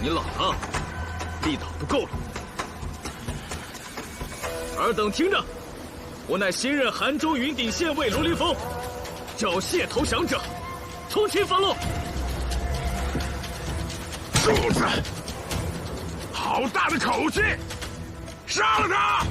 你老了，力道不够了。尔等听着，我乃新任韩州云顶县尉卢凌风，缴械投降者，从轻发落。柱子，好大的口气！杀了他！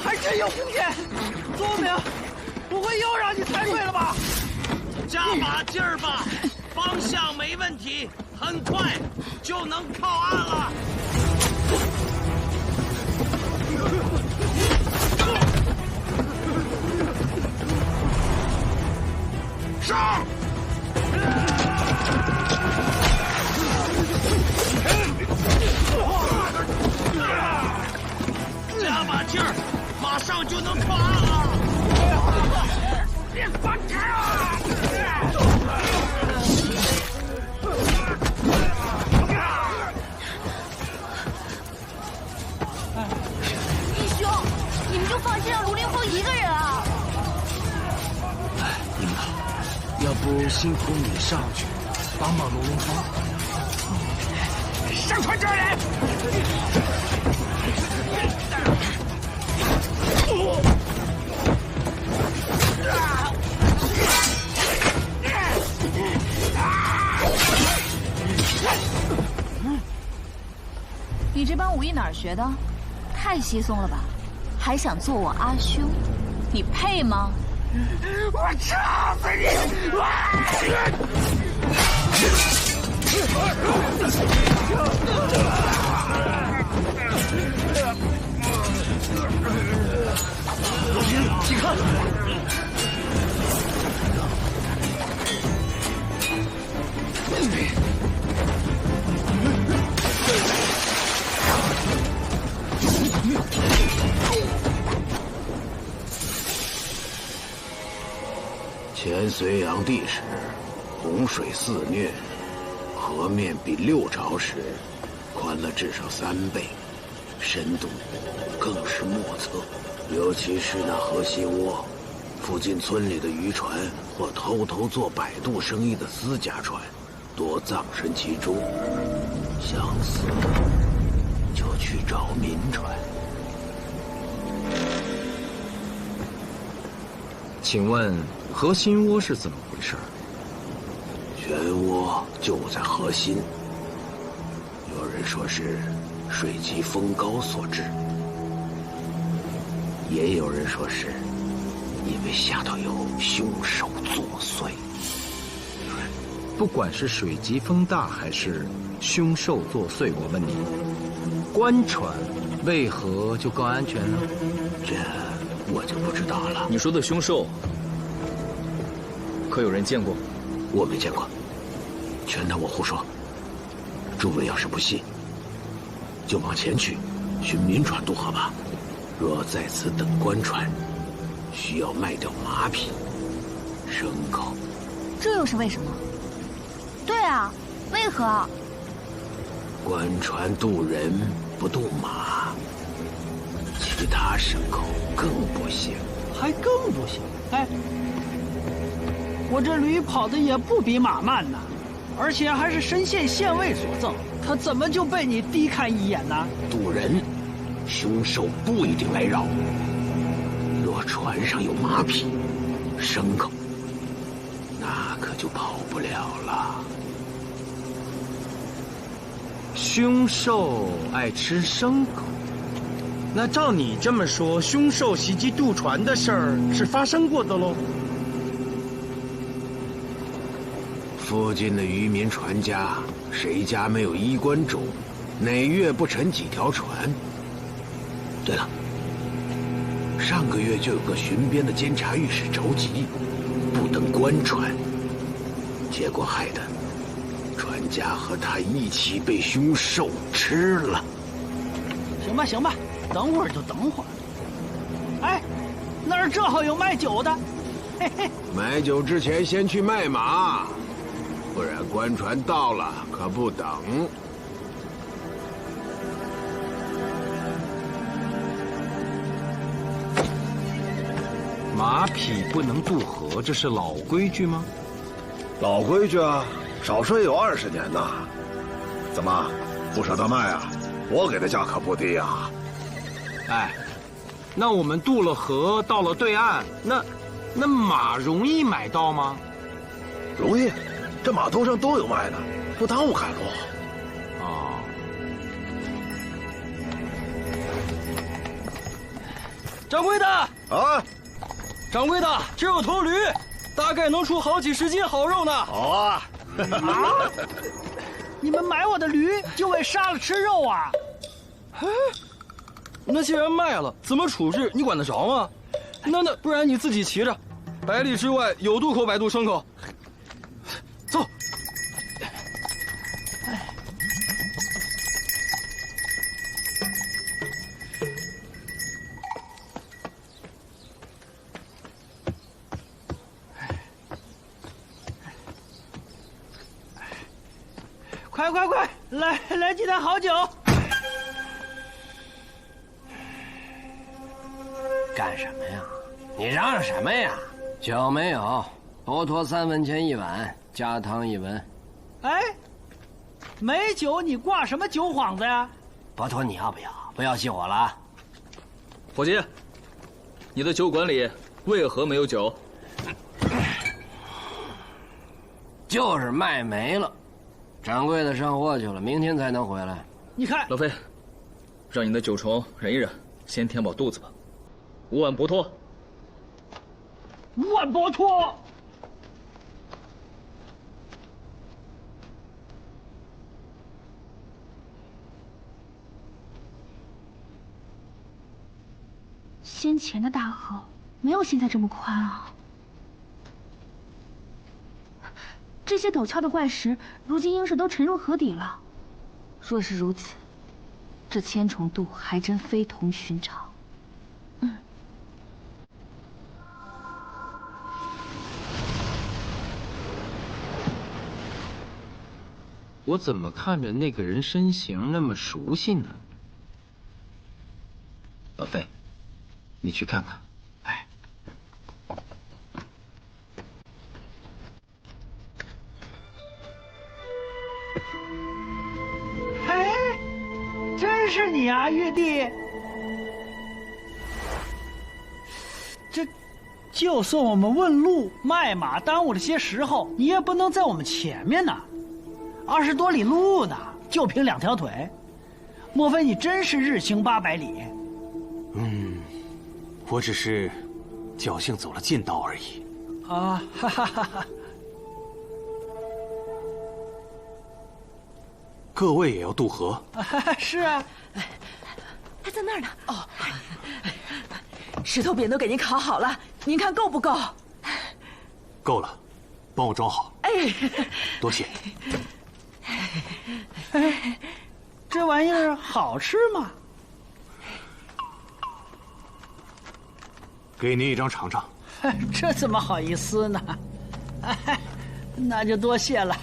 还真有空间，宗明，不会又让你猜对了吧？加把劲儿吧，方向没问题，很快就能靠岸了。上！加把劲儿，马上就能靠岸了。别放开啊！义兄，你们就放心让卢凌风一个人啊？领导，要不辛苦你上去帮帮卢凌风？上船抓人！你这帮武艺哪儿学的？太稀松了吧？还想做我阿兄？你配吗？我插死你！你看，前隋炀帝时，洪水肆虐，河面比六朝时宽了至少3倍，深度更是莫测。尤其是那河心窝附近村里的渔船或偷偷做摆渡生意的私家船，多葬身其中。想死就去找民船。请问河心窝是怎么回事？漩涡就在河心，有人说是水急风高所致，也有人说是因为下头有凶手作祟。不管是水急风大还是凶兽作祟，我问你，官船为何就更安全呢？这我就不知道了。你说的凶兽，可有人见过？我没见过，全当我胡说。诸位要是不信，就往前去寻民船渡河吧。若在此等官船，需要卖掉马匹、牲口。这又是为什么？对啊，为何？官船渡人不渡马，其他牲口更不行。还更不行。哎，我这驴跑的也不比马慢呐，而且还是深县县尉所赠，他怎么就被你低看一眼呢？渡人，凶手不一定来扰。若船上有马匹、牲口，那可就跑不了了。凶兽爱吃牲口，那照你这么说，凶兽袭击渡船的事儿是发生过的喽？附近的渔民船家，谁家没有衣冠冢？哪月不沉几条船？对了，上个月就有个巡边的监察御史着急，不登官船，结果害得船家和他一起被凶兽吃了。行吧，行吧，等会儿就等会儿。哎，那儿正好有卖酒的，买酒之前先去卖马，不然官船到了可不等。马匹不能渡河，这是老规矩吗？老规矩啊，少说也有20年呐。怎么，不舍得卖啊？我给的价可不低啊。哎，那我们渡了河，到了对岸，那马容易买到吗？容易，这码头上都有卖的，不耽误赶路。哦，掌柜的啊，掌柜的，这有头驴，大概能出好几十斤好肉呢。好啊。啊！你们买我的驴就为杀了吃肉啊？那既然卖了，怎么处置你管得着吗？那不然你自己骑着，100里之外有渡口摆渡牲口。走。快，来几坛好酒。干什么呀？你嚷嚷什么呀？酒没有，不脱3文钱1碗，加汤1文。哎，没酒你挂什么酒幌子呀？不脱你要不要？不要气我了啊！伙计，你的酒馆里为何没有酒？就是卖没了。掌柜的上货去了，明天才能回来。你看，老飞，让你的酒虫忍一忍，先填饱肚子吧。5碗不脱。5碗不脱。先前的大河没有现在这么宽啊。这些陡峭的怪石，如今应是都沉入河底了。若是如此，这千重渡还真非同寻常。我怎么看着那个人身形那么熟悉呢？老费，你去看看。哎，真是你啊，玉帝！就算我们问路卖马耽误了些时候，你也不能在我们前面呢。20多里路呢，就凭2条腿，莫非你真是日行800里？我只是侥幸走了近道而已。啊，哈哈哈哈！各位也要渡河？是啊，他在那儿呢。哦，石头饼都给您烤好了，您看够不够？够了，帮我装好。哎，多谢。哎，这玩意儿好吃吗？给您一张尝尝。这怎么好意思呢？哎，那就多谢了。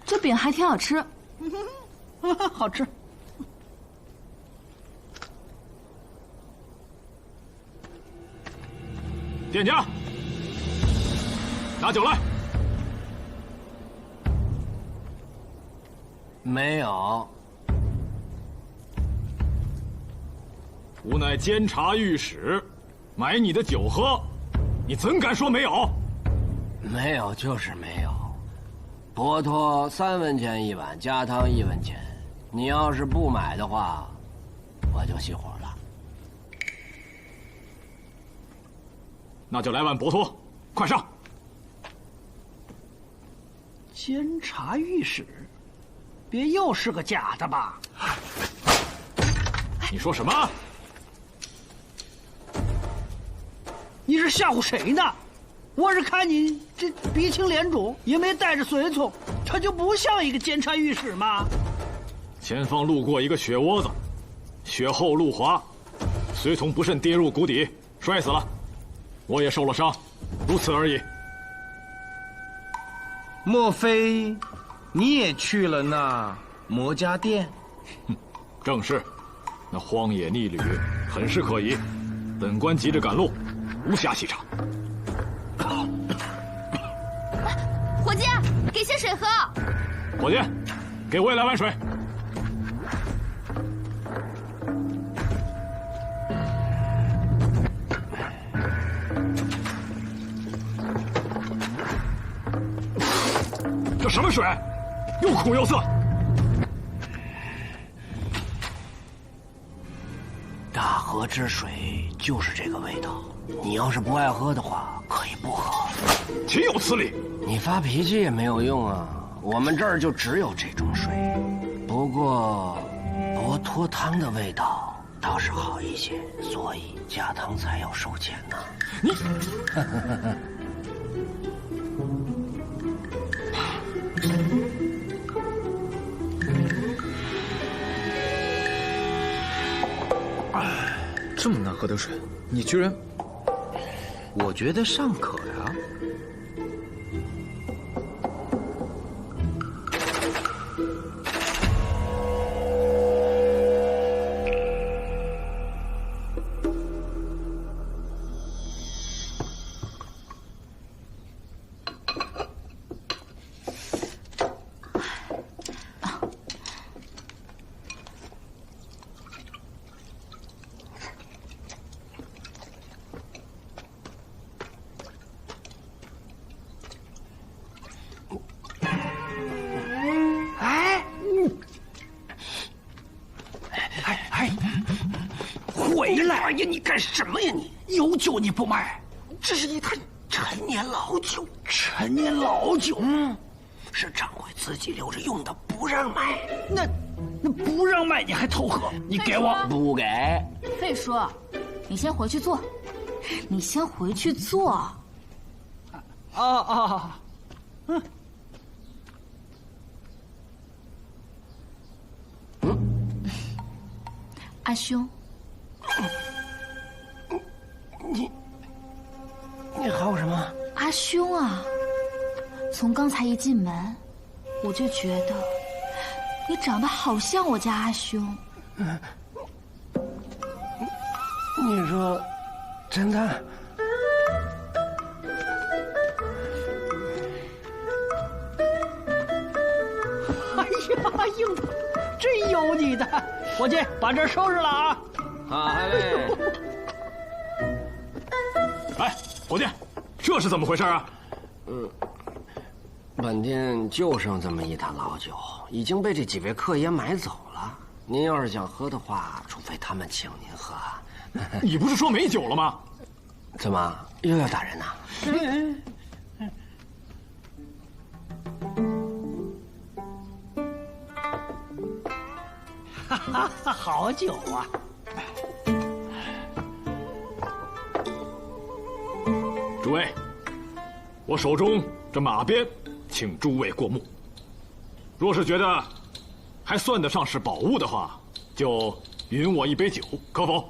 这饼还挺好吃。好吃。店家，拿酒来。没有。吾乃监察御史，买你的酒喝，你怎敢说没有？没有就是没有。不脱3文钱1碗，加汤1文钱。你要是不买的话，我就熄火了。那就来碗薄脱，快上！监察御史，别又是个假的吧？你说什么？你是吓唬谁呢？我是看你这鼻青脸肿，也没带着随从，他就不像一个监察御史吗？前方路过一个雪窝子，雪厚路滑，随从不慎跌入谷底，摔死了。我也受了伤，如此而已。莫非你也去了那魔家店？正是，那荒野逆旅，很是可疑。本官急着赶路，无暇细查。伙计，给些水喝。伙计，给我也来碗水。这什么水？又苦又涩。大河之水就是这个味道。你要是不爱喝的话，可以不喝。岂有此理！你发脾气也没有用啊，我们这儿就只有这种水。不过，博托汤的味道倒是好一些，所以加汤才要收钱呢。你。这么难喝的水，你居然……我觉得尚可呀。回来！哎呀，你干什么呀你？有酒你不卖？这是一坛陈年老酒。陈年老酒？是掌柜自己留着用的，不让卖。那不让卖你还偷喝？你给我！不给。费叔，你先回去坐。你先回去坐。阿兄，你好什么？阿兄啊，从刚才一进门，我就觉得你长得好像我家阿兄。你说真的？哎呀，硬的，真有你的！伙计，把这收拾了啊！好嘞。哎，伙计，这是怎么回事啊？本店就剩这么一坛老酒，已经被这几位客爷买走了。您要是想喝的话，除非他们请您喝。你不是说没酒了吗？怎么又要打人呢？哈哈，好酒啊！诸位，我手中这马鞭，请诸位过目。若是觉得还算得上是宝物的话，就允我一杯酒，可否？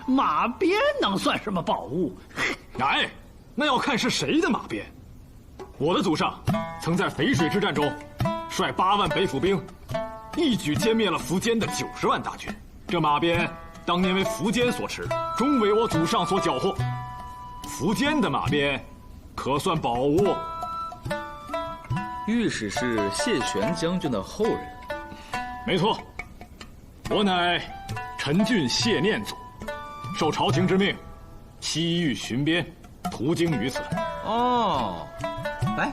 马鞭能算什么宝物？哎，那要看是谁的马鞭。我的祖上曾在淝水之战中，率8万北府兵，一举歼灭了苻坚的90万大军。这马鞭当年为苻坚所持，终为我祖上所缴获。苻坚的马鞭，可算宝物。御史是谢玄将军的后人。没错，我乃陈俊谢念祖，受朝廷之命，西域巡边，途经于此。哦，来，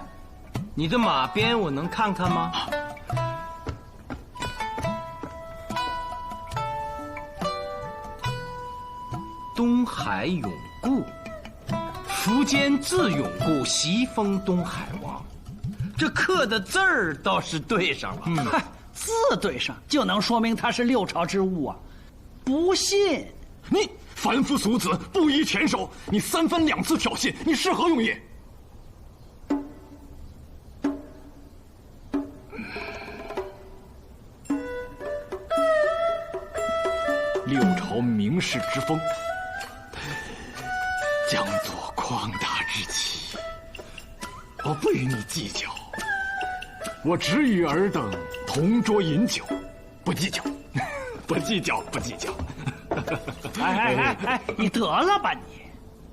你的马鞭我能看看吗？东海永固，苻坚自永固，袭封东海王。这刻的字儿倒是对上了。嗨，字对上就能说明它是6朝之物啊！不信，你凡夫俗子，不宜前手。你3番2次挑衅，你是何用意？六朝名士之风，将作旷达之期。我不与你计较，我只与尔等同桌饮酒，不计较，不计较，不计较。哎，你得了吧你！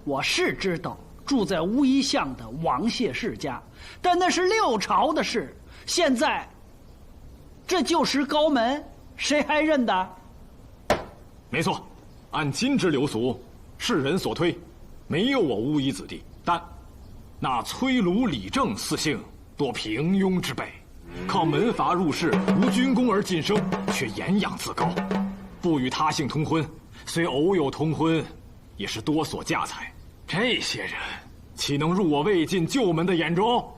我是知道住在乌衣巷的王谢氏家，但那是六朝的事。现在这旧时高门，谁还认得？没错，按今之流俗，世人所推，没有我乌衣子弟。但那崔卢、李正四姓多平庸之辈，靠门阀入仕，无军功而晋升，却言养自高，不与他姓通婚。虽偶有通婚，也是多所嫁财。这些人岂能入我魏晋旧门的眼中？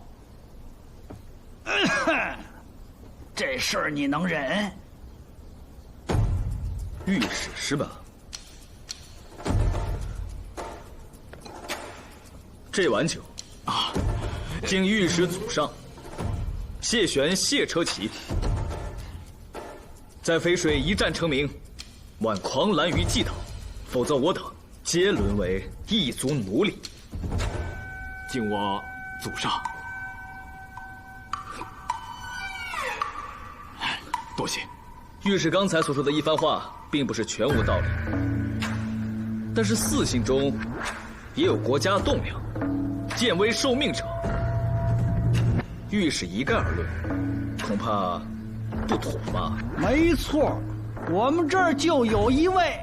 这事儿你能忍？御史是吧？这碗酒啊，敬御史祖上谢玄、谢车骑，在淝水一战成名，挽狂澜于既倒，否则我等皆沦为异族奴隶。敬我祖上。多谢。御史刚才所说的一番话，并不是全无道理，但是四姓中也有国家栋梁、见危受命者。御史一概而论，恐怕不妥吧？没错，我们这儿就有一位。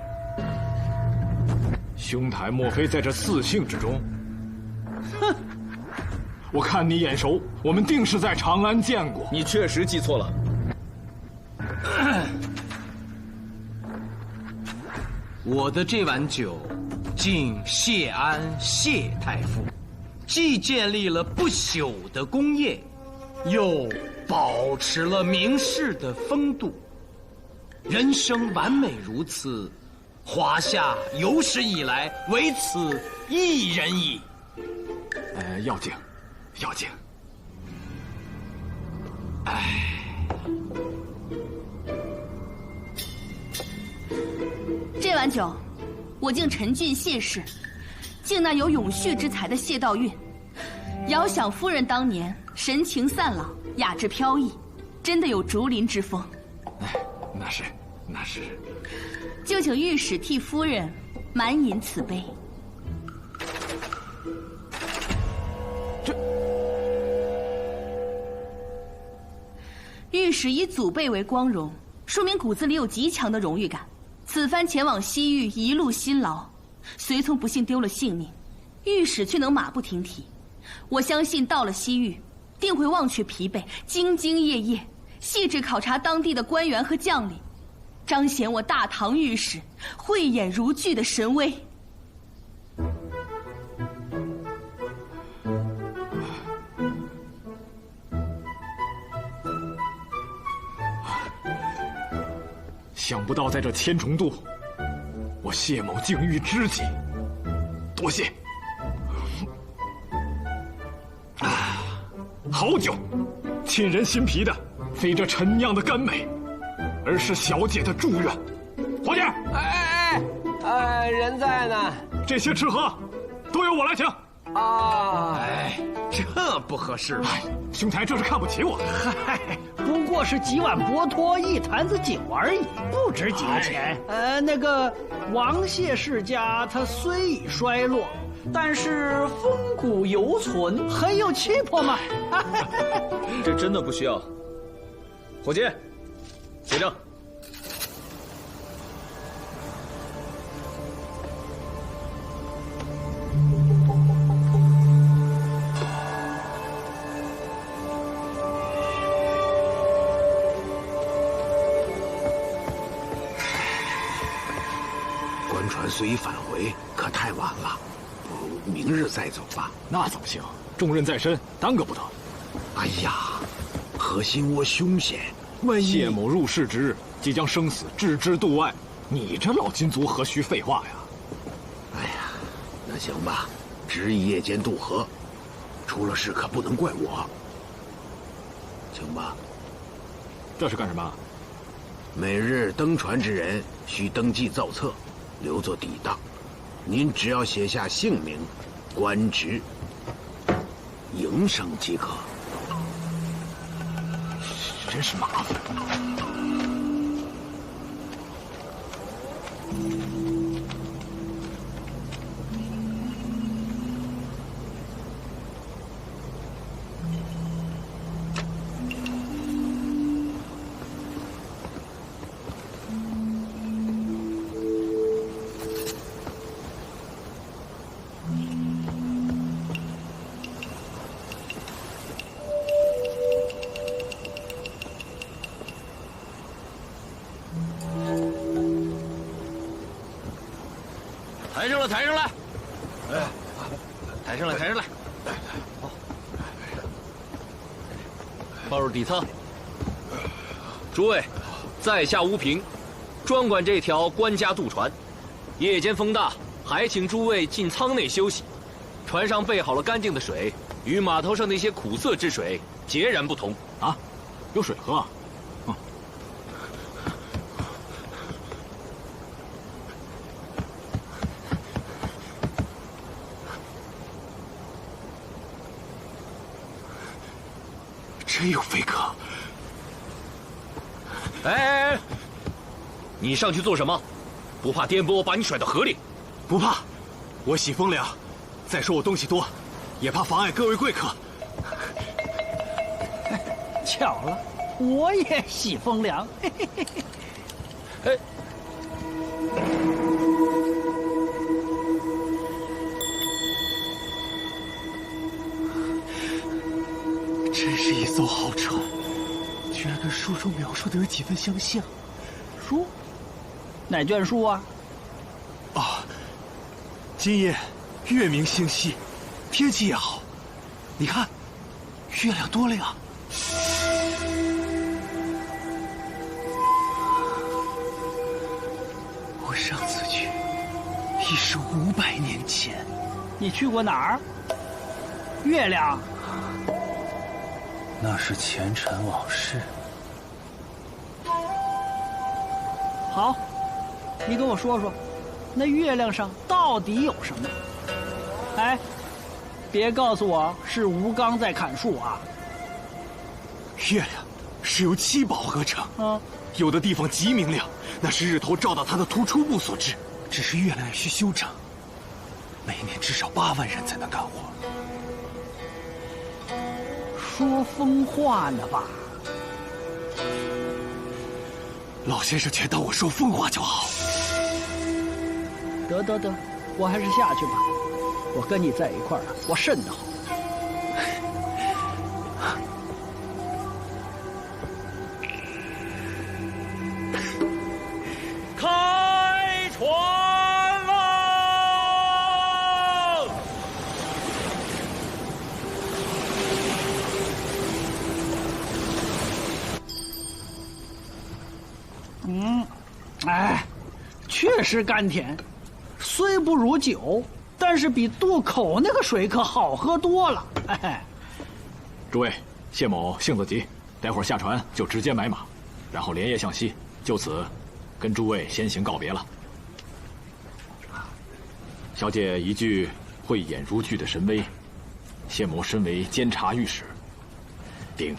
兄台莫非在这四姓之中？哼！我看你眼熟，我们定是在长安见过。你确实记错了。我的这碗酒，敬谢安谢太傅，既建立了不朽的功业，又保持了名士的风度。人生完美如此，华夏有史以来唯此一人矣。要敬，要敬。哎。这碗酒，我敬陈俊谢氏，敬那有永续之才的谢道韫。遥想夫人当年神情散朗，雅致飘逸，真的有竹林之风。那是，那是。就请御史替夫人满饮此杯。御史以祖辈为光荣，说明骨子里有极强的荣誉感。此番前往西域，一路辛劳，随从不幸丢了性命，御史却能马不停蹄。我相信到了西域，定会忘却疲惫，兢兢业业，细致考察当地的官员和将领，彰显我大唐御史慧眼如炬的神威。想不到在这千重渡，我谢某竟遇知己，多谢。好酒，沁人心脾的，非这陈酿的甘美，而是小姐的祝愿。伙计，人在呢。这些吃喝，都由我来请。这不合适吧？兄台这是看不起我？嗨，不过是几碗薄托，一坛子酒而已，不值几个钱。那个王谢世家，他虽已衰落，但是风骨犹存，很有气魄嘛。这真的不需要。伙计，结账。官船虽已返回，可太晚了，不如明日再走吧。那怎么行？重任在身，耽搁不得。哎呀，何心窝凶险，万一谢某入世之日，即将生死置之度外，你这老金族何须废话呀？那行吧，执意夜间渡河，出了事可不能怪我，行吧？这是干什么？每日登船之人需登记造册，留作抵当。您只要写下姓名、官职、营生即可。真是麻烦。抬上来，抬上来！哎，抬上来，抬上来！好，放入底舱。诸位，在下乌平，专管这条官家渡船。夜间风大，还请诸位进舱内休息。船上备好了干净的水，与码头上那些苦涩之水截然不同。啊，有水喝啊！真有飞客！哎，你上去做什么？不怕颠簸把你甩到河里？不怕，我喜风凉。再说我东西多，也怕妨碍各位贵客。巧了，我也喜风凉。哎，真是一艘好船，居然跟书中描述的有几分相像。书？哪卷书啊？啊，今夜月明星稀，天气也好。你看，月亮多亮。我上次去，已是500年前。你去过哪儿？月亮？那是前尘往事。好，你跟我说说，那月亮上到底有什么？哎，别告诉我是吴刚在砍树啊！月亮是由7宝合成，有的地方极明亮，那是日头照到它的突出部所致。只是月亮也需修整，每年至少8万人才能干活。说疯话呢吧？老先生却当我说疯话就好。得，我还是下去吧。我跟你在一块儿，我瘆得慌。开船了！哎，确实甘甜，虽不如酒，但是比渡口那个水可好喝多了。哎，诸位，谢某性子急，待会儿下船就直接买马，然后连夜向西，就此跟诸位先行告别了。小姐一句慧眼如炬的神威，谢某身为监察御史，定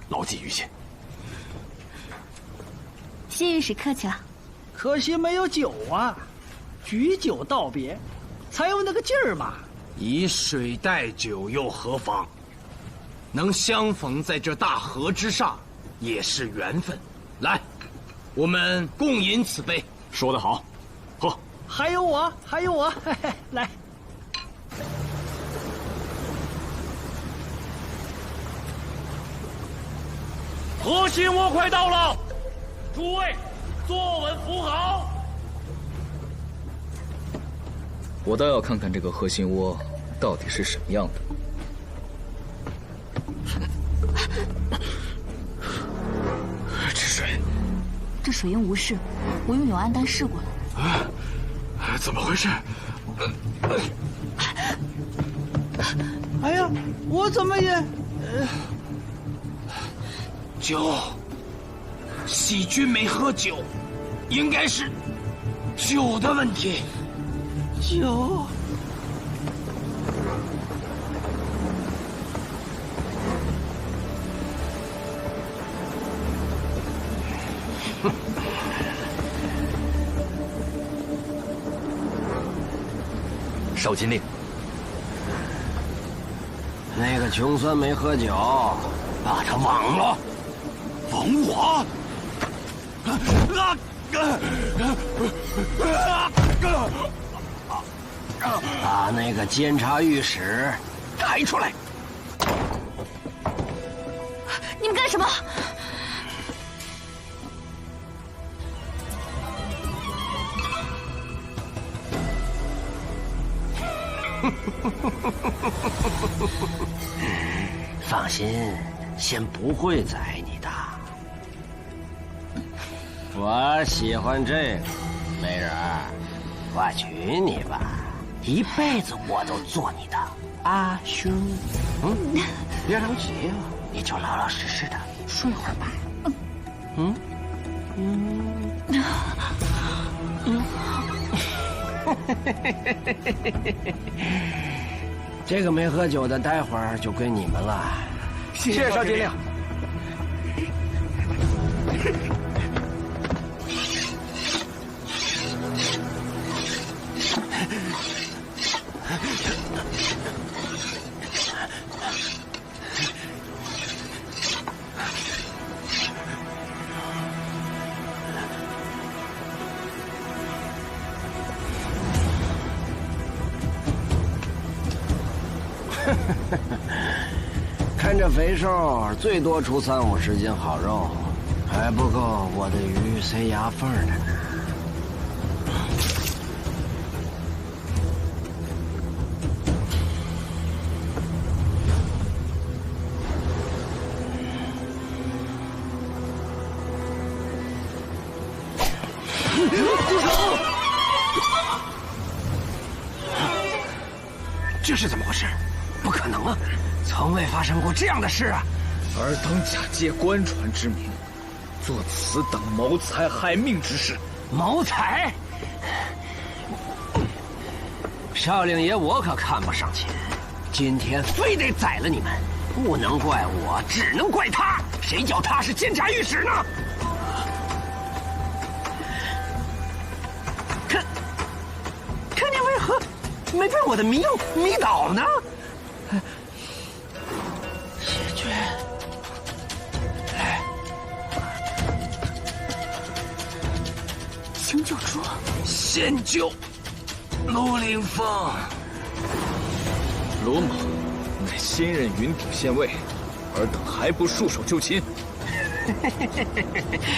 牢记于心。谢御史客气了。可惜没有酒啊，举酒道别，才有那个劲儿嘛。以水代酒又何妨？能相逢在这大河之上，也是缘分。来，我们共饮此杯。说得好，喝。还有我，嘿嘿，来。河心窝快到了，诸位坐稳扶好。我倒要看看这个河心窝到底是什么样的。这水应无事，我用永安丹试过了。怎么回事？哎呀，我怎么也……酒，细菌没喝酒，应该是酒的问题。酒。少禁令。那个穷酸没喝酒，把他忘了。亡我！把那个监察御史抬出来！你们干什么？放心，先不会宰你的。我喜欢这个，美人儿，我娶你吧，一辈子我都做你的阿兄。别着急啊，你就老老实实的睡会儿吧。这个没喝酒的，待会儿就归你们了。谢谢少军令。看这肥瘦，最多出30-50斤好肉，还不够我的鱼塞牙缝的呢。住手！这是怎么回事？不可能啊！从未发生过这样的事啊！尔等假借官传之名，做此等谋财害命之事。谋财？少令爷，我可看不上钱，今天非得宰了你们，不能怪我，只能怪他。谁叫他是监察御史呢？可你为何没被我的迷药迷倒呢？谢绝。请救主，先救陆凌风。罗某乃新任云顶县尉，尔等还不束手就擒？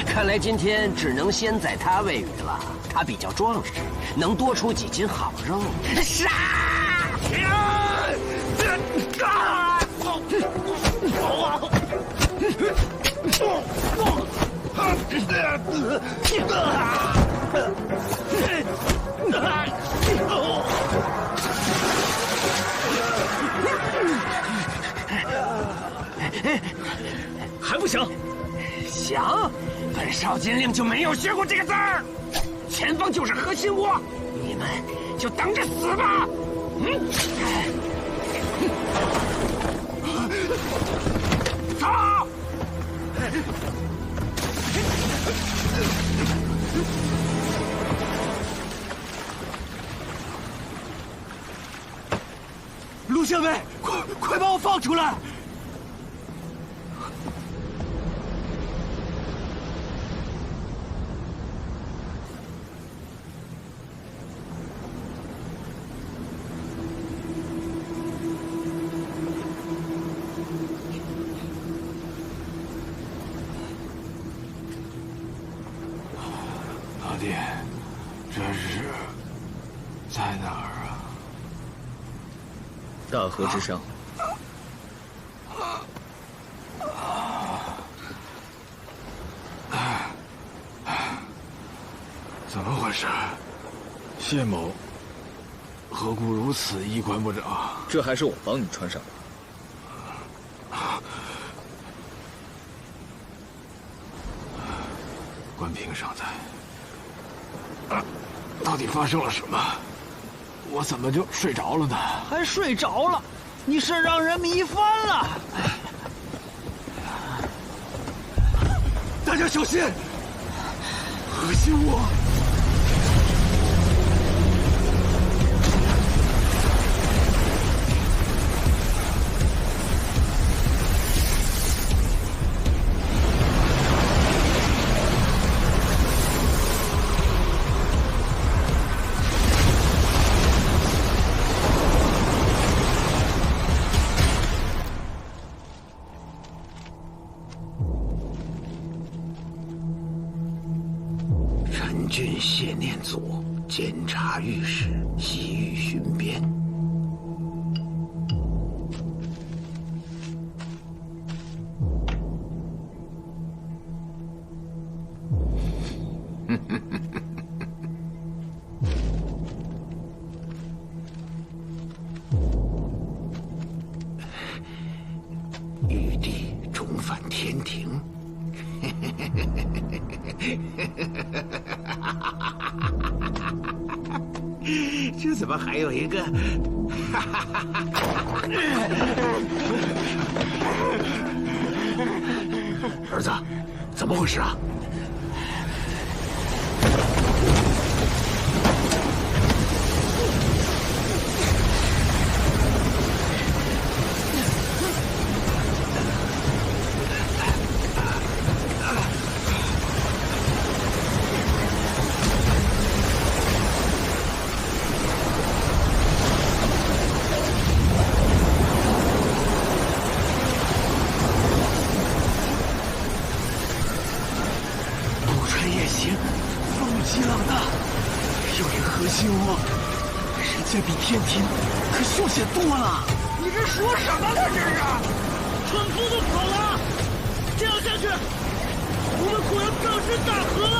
看来今天只能先宰他喂鱼了。他比较壮实，能多出几斤好肉。杀！还不想？想？本少金令就没有学过这个字儿。前方就是核心窝，你们就等着死吧！走！陆县尉，快把我放出来！老弟，这是在哪儿啊？大河之上。怎么回事？谢某何故如此，衣冠部长？这还是我帮你穿上的。关平尚在。到底发生了什么？我怎么就睡着了呢？还睡着了？你是让人迷翻了！大家小心！何心我。陈郡谢念祖监察御史，西域巡边。玉帝重返天庭。这怎么还有一个？儿子，怎么回事啊？这比天庭可凶险多了！你这说什么呢？这是，蠢秃子跑了！这样下去，我们果然葬身大河了！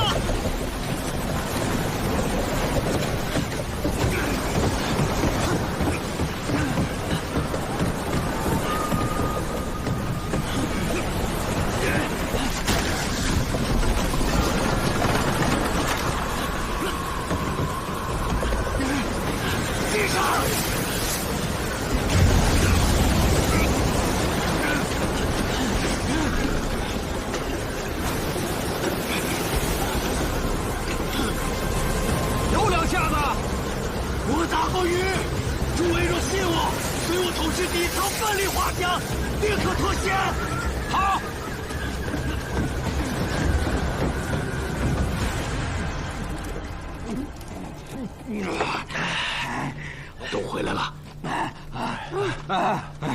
都回来了。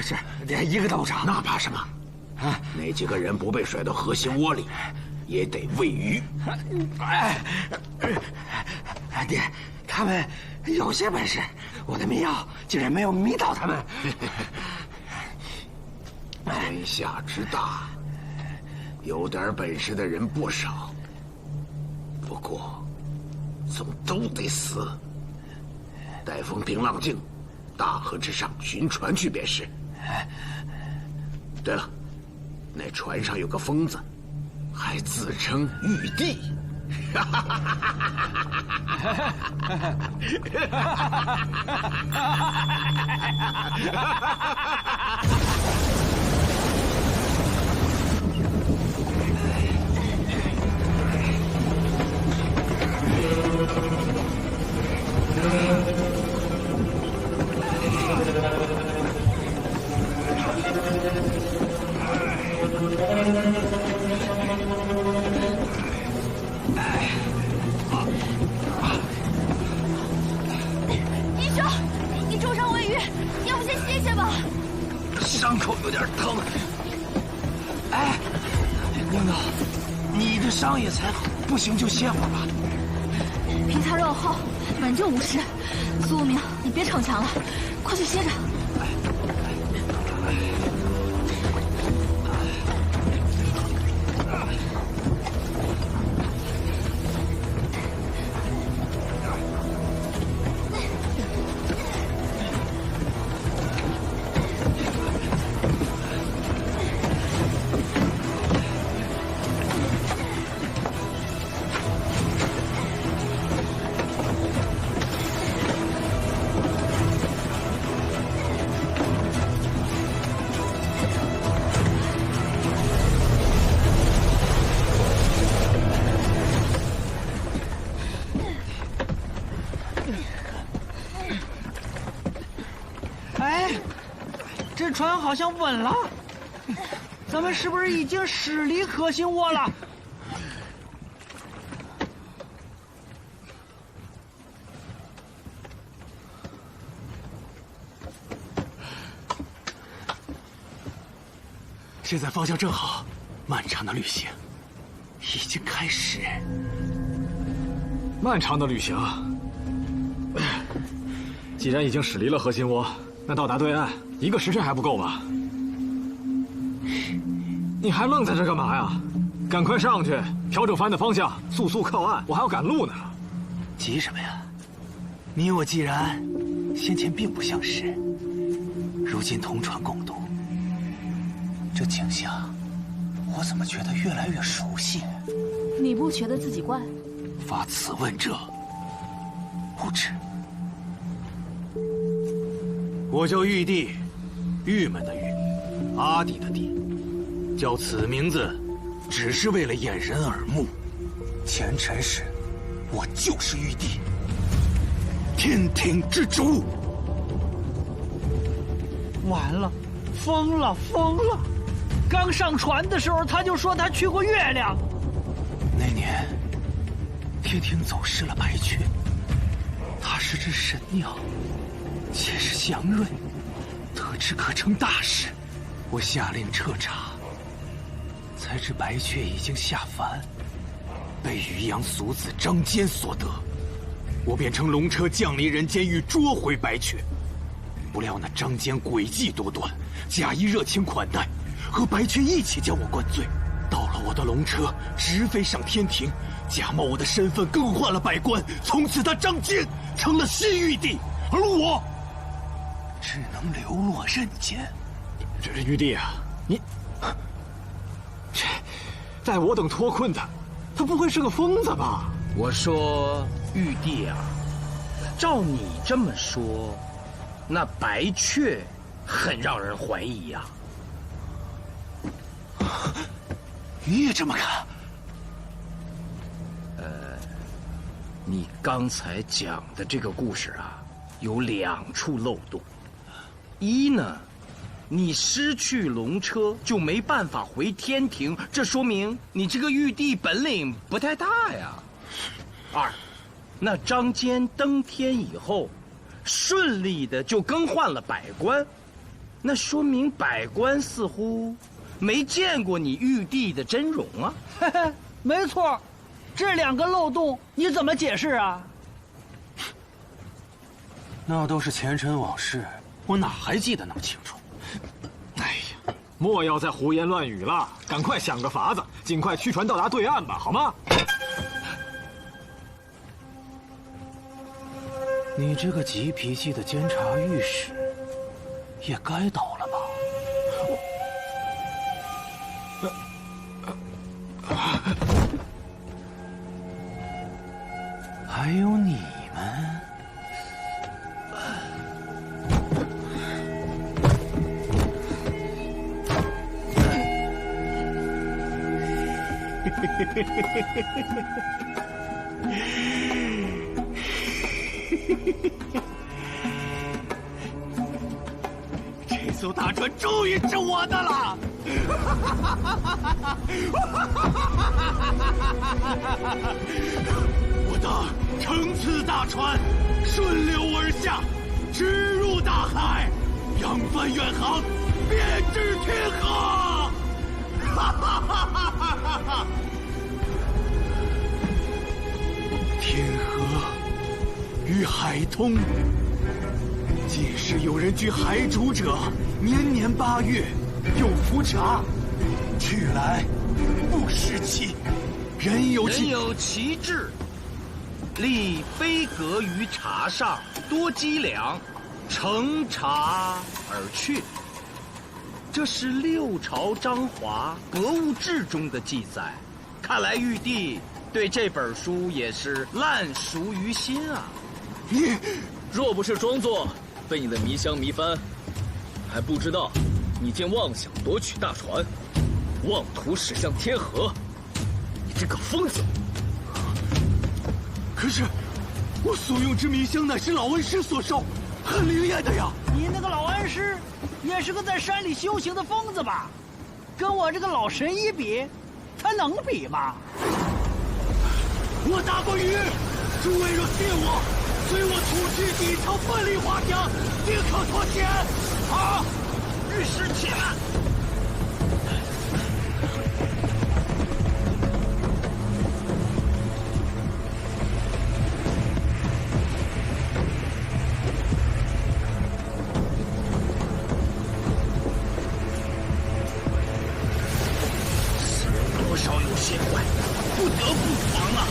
是，一个都不少。那怕什么？那几个人不被甩到河心窝里，也得喂鱼。爹，他们有些本事，我的迷药竟然没有迷倒他们。天下之大，有点本事的人不少，不过总都得死。待风平浪静，大河之上寻船去便是。对了，那船上有个疯子，还自称玉帝。医生，你重伤未愈，要不先歇歇吧？伤口有点疼。哎，娘娘，你的伤也才好，不行就歇会儿吧。皮擦肉厚，稳就无事。苏无名，你别逞强了，快去歇着。哎，这船好像稳了，咱们是不是已经驶离核心窝了？现在方向正好，漫长的旅行已经开始。漫长的旅行，既然已经驶离了核心窝，那到达对岸1个时辰还不够吗？你还愣在这干嘛呀？赶快上去，调整帆的方向，速速靠岸，我还要赶路呢。急什么呀？你我既然先前并不相识，如今同船共度，这景象，我怎么觉得越来越熟悉？你不觉得自己怪？发此问者，不知。我叫玉帝，郁闷的郁，阿弟的弟，叫此名字，只是为了掩人耳目。前尘时，我就是玉帝，天庭之主。完了，疯了，疯了！刚上船的时候，他就说他去过月亮。那年，天庭走失了白雀，它是只神鸟，且是祥瑞，得知可成大事。我下令彻查，才知白雀已经下凡，被渔阳俗子张坚所得。我便乘龙车降临人间，欲捉回白雀。不料那张坚诡计多端，假意热情款待，和白雀一起将我灌醉。到了我的龙车，直飞上天庭，假冒我的身份更换了百官。从此他张坚成了新玉帝，而我只能流落人间。这是玉帝啊，你这待我等脱困的，他不会是个疯子吧？我说玉帝啊，照你这么说，那白雀很让人怀疑呀。你也这么看？你刚才讲的这个故事啊，有2处漏洞。一呢，你失去龙车就没办法回天庭，这说明你这个玉帝本领不太大呀。2，那张坚登天以后，顺利的就更换了百官，那说明百官似乎没见过你玉帝的真容啊。嘿嘿，没错，这2个漏洞你怎么解释啊？那都是前尘往事，我哪还记得那么清楚？哎呀，莫要再胡言乱语了，赶快想个法子，尽快驱船到达对岸吧，好吗？你这个急脾气的监察御史，也该倒了吧？还有你们，这艘大船终于是我的了！我的乘此大船顺流而下，直入大海，扬帆远航，遍至天河。天河与海通，近时有人居海主者，年年8月有浮茶，去来不失期。人有其志，立飞阁于茶上，多积粮，乘茶而去。这是6朝章华格物志中的记载，看来玉帝对这本书也是烂熟于心啊。你若不是装作被你的迷香迷翻，还不知道你竟妄想夺取大船，妄图驶向天河，你这个疯子！可是，我所用之迷香乃是老恩师所授，很灵验的呀。你那个老恩师，也是个在山里修行的疯子吧？跟我这个老神医比，他能比吗？我打过鱼，诸位若信我，随我出去一场奋力划桨，定可脱险。好，御史且慢。多少有些坏，不得不防啊！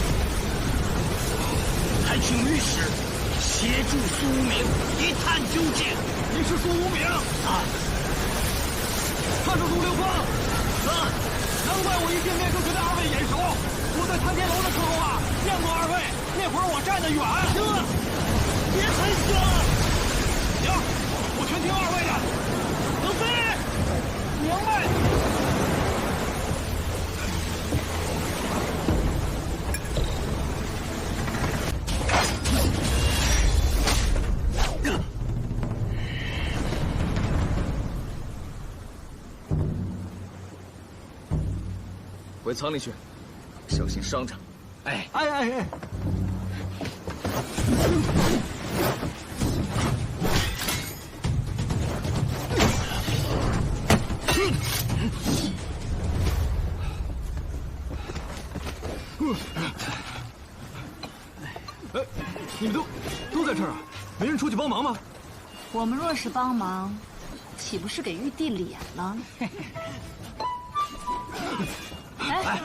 还请御史协助苏无名一探究竟。你是苏无名啊？他是苏流芳啊！难怪我一见面就觉得二位眼熟。我在参天楼的时候啊，见过二位，那会儿我站得远。行了，别太凶。行，我全听二位的。冷飞，明白。回舱里去，小心伤着。哎！哎，你们都在这儿啊？没人出去帮忙吗？我们若是帮忙，岂不是给玉帝脸了？哎，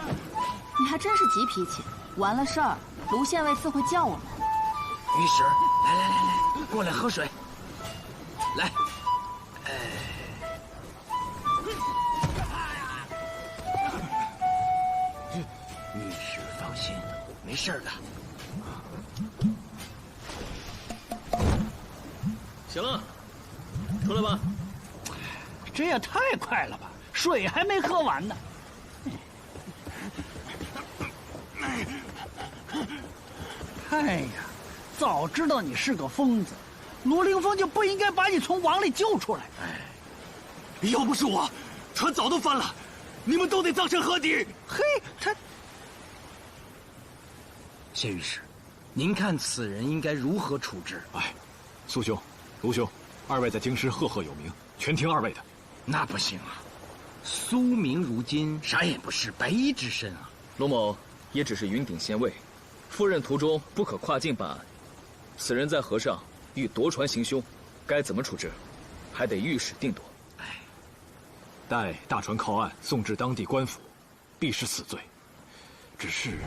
你还真是急脾气。完了事儿，卢县尉自会叫我们。御史，来，过来喝水。来，御史放心，没事的。行了，出来吧。这也太快了吧，水还没喝完呢。哎呀，早知道你是个疯子，罗凌风就不应该把你从网里救出来。要不是我，船早都翻了，你们都得葬身河底。嘿，他，谢御史，您看此人应该如何处置？哎，苏兄、卢兄，二位在京师赫赫有名，全听二位的。那不行啊，苏明如今啥也不是，白衣之身啊。罗某也只是云顶县尉，赴任途中不可跨境办案。此人在河上欲夺船行凶，该怎么处置，还得御史定夺。待大船靠岸，送至当地官府，必是死罪。只是。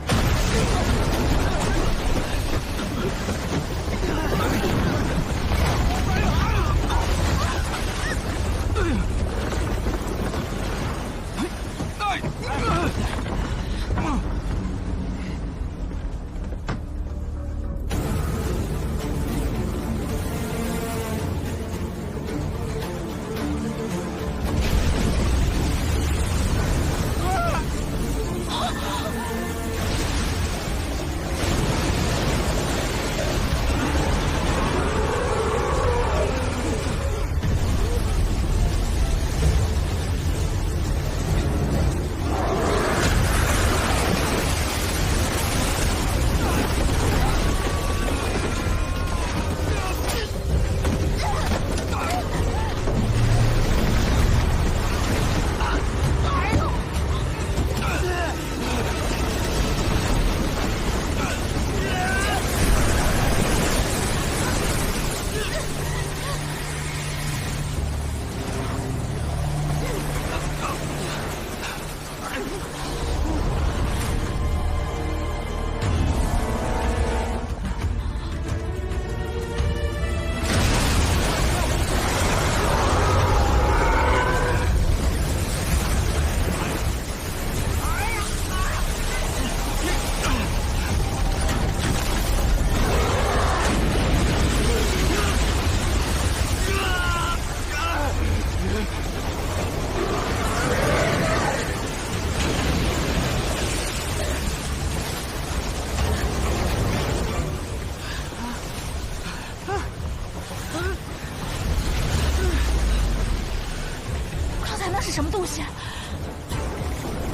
什么东西？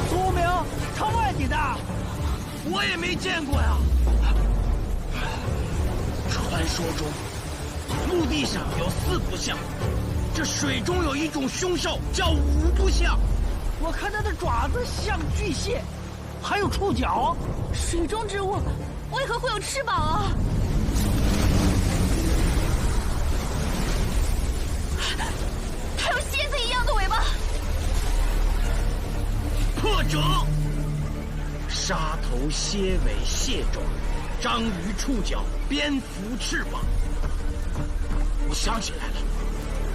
聪明，抄外地的。我也没见过呀。传说中，陆地上有4不像，这水中有一种凶兽叫5不像。我看它的爪子像巨蟹，还有触角。水中之物为何会有翅膀啊？它有蝎子一样的尾巴。破者，鲨头、蝎尾、蟹爪、章鱼触角、蝙蝠翅膀。我想起来了，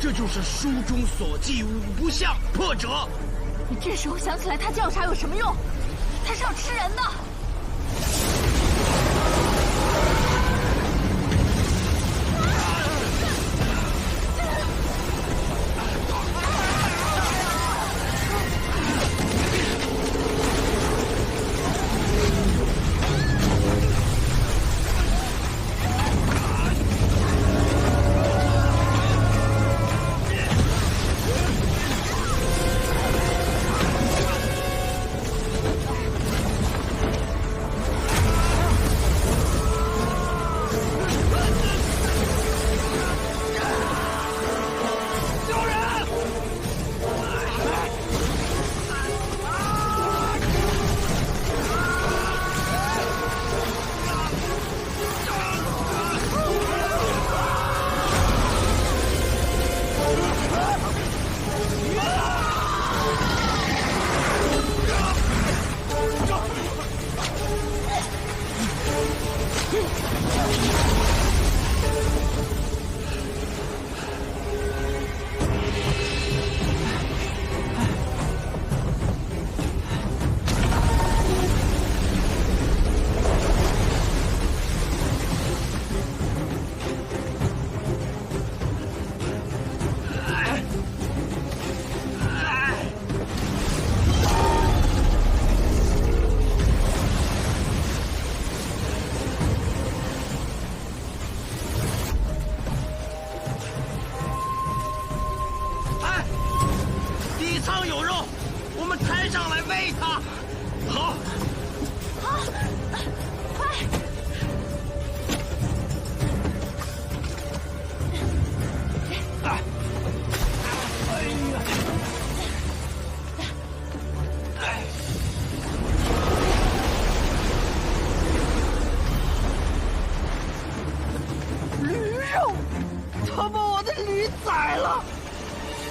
这就是书中所记5不像。破者，你这时候想起来它叫啥有什么用？它是要吃人的。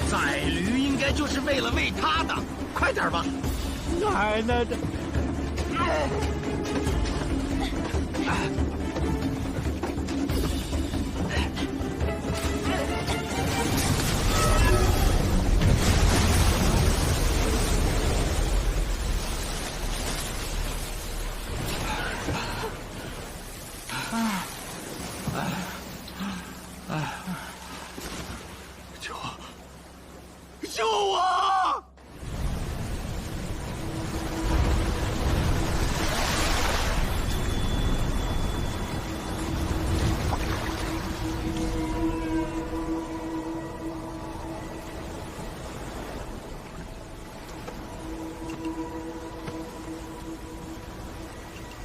宰驴应该就是为了喂它的，快点吧！奶奶的！救我！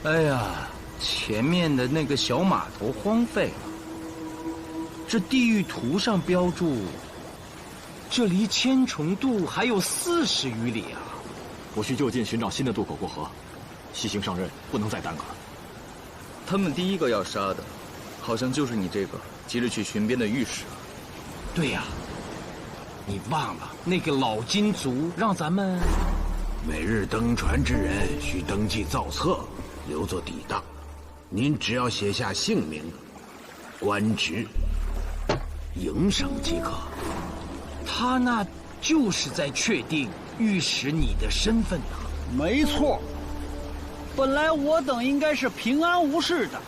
哎呀，前面的那个小码头荒废了，这地域图上标注，这离千重渡还有40余里啊！我需就近寻找新的渡口过河，西行上任不能再耽搁了。他们第一个要杀的，好像就是你这个急着去巡边的御史。对呀，你忘了那个老金族让咱们每日登船之人需登记造册，留作抵当。您只要写下姓名、官职、营生即可。他那就是在确定御史你的身份呐。没错，本来我等应该是平安无事的，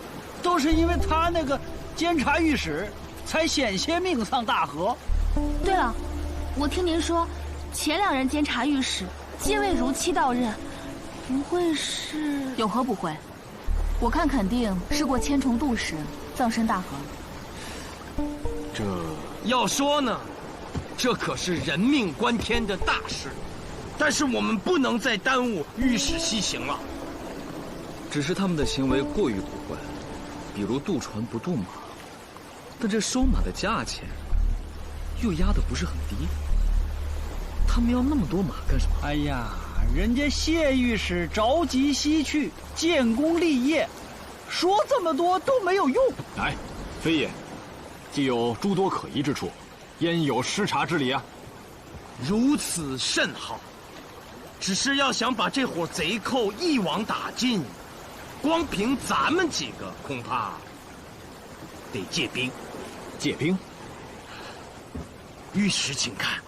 都是因为他那个监察御史，才险些命丧大河。对了，我听您说，前2任监察御史皆未如期到任，不会是？有何不会？我看肯定是过千重渡时葬身大河。这要说呢，这可是人命关天的大事，但是我们不能再耽误御史西行了。只是他们的行为过于古怪，比如渡船不渡马，但这收马的价钱又压得不是很低。他们要那么多马干什么？哎呀，人家谢御史着急西去建功立业，说这么多都没有用。哎，非也，既有诸多可疑之处，焉有失察之理啊？如此甚好，只是要想把这伙贼寇一网打尽，光凭咱们几个恐怕得借兵。借兵？御史，请看，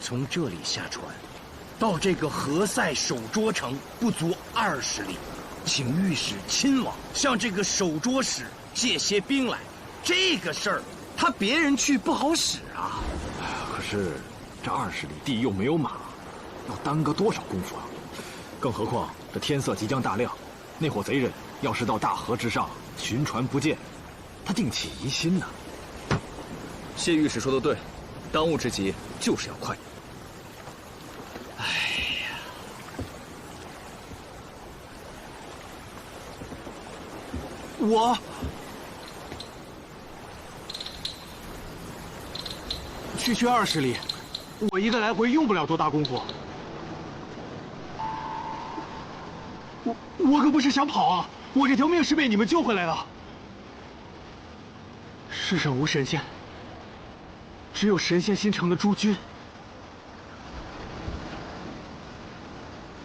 从这里下船，到这个何塞守捉城不足20里，请御史亲往向这个守捉使借些兵来。这个事儿，他别人去不好使啊。可是这20里地又没有马，要耽搁多少功夫啊？更何况这天色即将大亮，那伙贼人要是到大河之上寻船不见，他定起疑心呢。谢御史说的对，当务之急就是要快。哎呀，我区区20里，我一个来回用不了多大功夫。我可不是想跑啊！我这条命是被你们救回来的。世上无神仙，只有神仙心诚的诸君。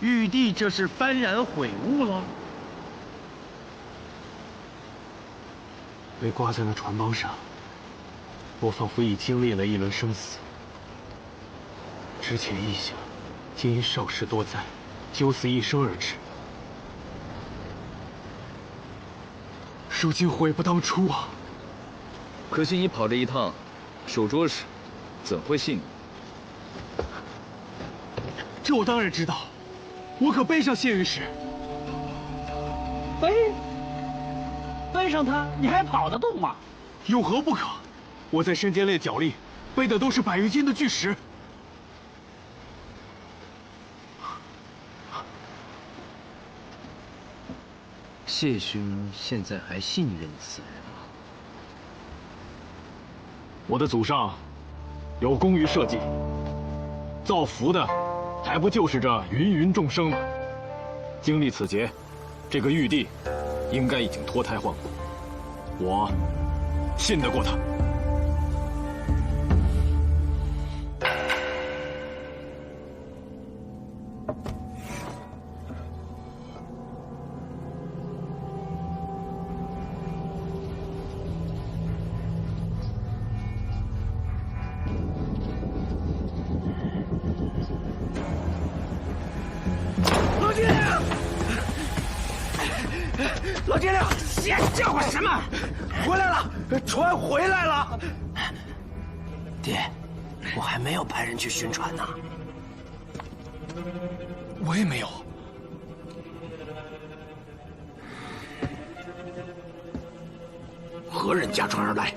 玉帝这是幡然悔悟了。被挂在那船帮上，我仿佛已经历了一轮生死。之前臆想，皆因少时多灾，九死一生而至。如今悔不当初啊！可惜你跑这一趟，守捉使怎会信你？这我当然知道，我可背上谢御史。背上他，你还跑得动吗？有何不可？我在身兼列脚力，背的都是100余斤的巨石。谢兄现在还信任此人吗？我的祖上有功于社稷，造福的还不就是这芸芸众生吗？经历此劫，这个玉帝应该已经脱胎换骨，我信得过他。老爹娘，叫唤什么？回来了，船回来了。爹，我还没有派人去寻船呢。我也没有。何人驾船而来？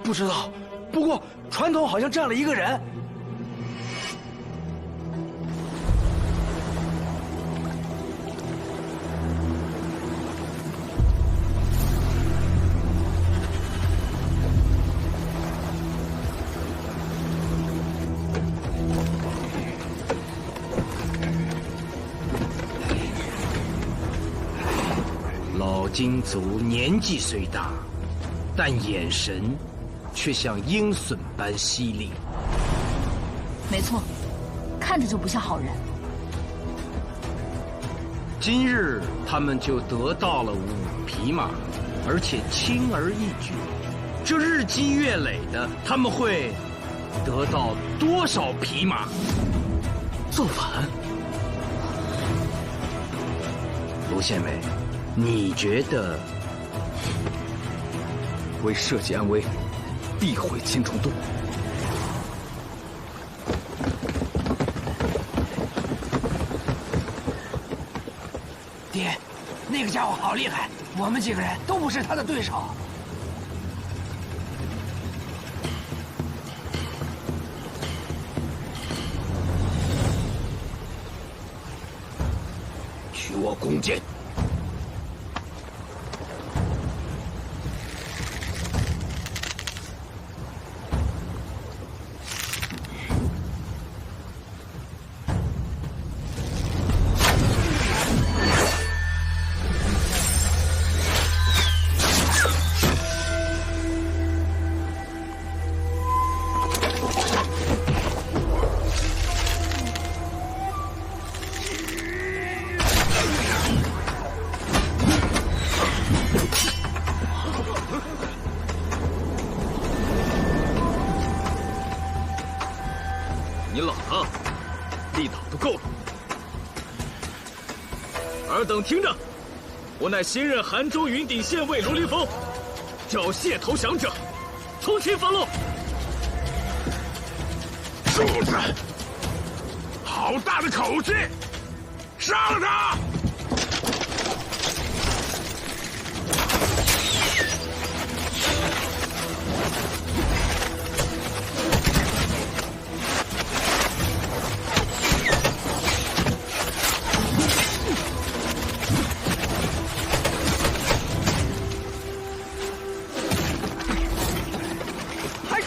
不知道，不过船头好像站了一个人。老金族年纪虽大，但眼神却像鹰隼般犀利。没错，看着就不像好人。今日他们就得到了5匹马，而且轻而易举。这日积月累的，他们会得到多少匹马？造反！卢县尉，你觉得？为社稷安危，必毁千重渡。爹，那个家伙好厉害，我们几个人都不是他的对手。我弓箭。你老了，力道都够了。尔等听着，我乃新任韩州云顶县尉卢凌风，缴械投降者，从轻发落。柱子，好大的口气！杀了他！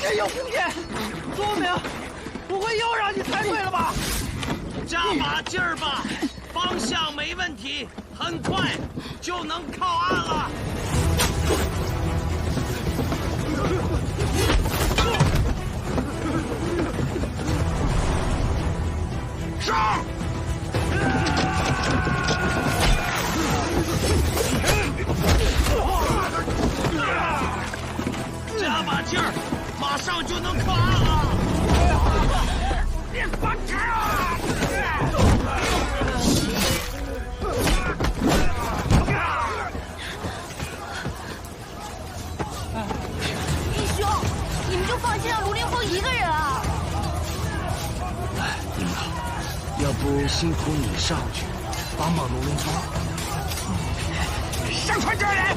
真有弓箭，聪明，不会又让你猜对了吧？加把劲儿吧，方向没问题，很快就能靠岸了。上！加把劲儿，马上就能靠岸了。别放开啊！义兄，你们就放心让卢凌风一个人啊？领导，要不辛苦你上去帮帮卢凌风。上船抓人！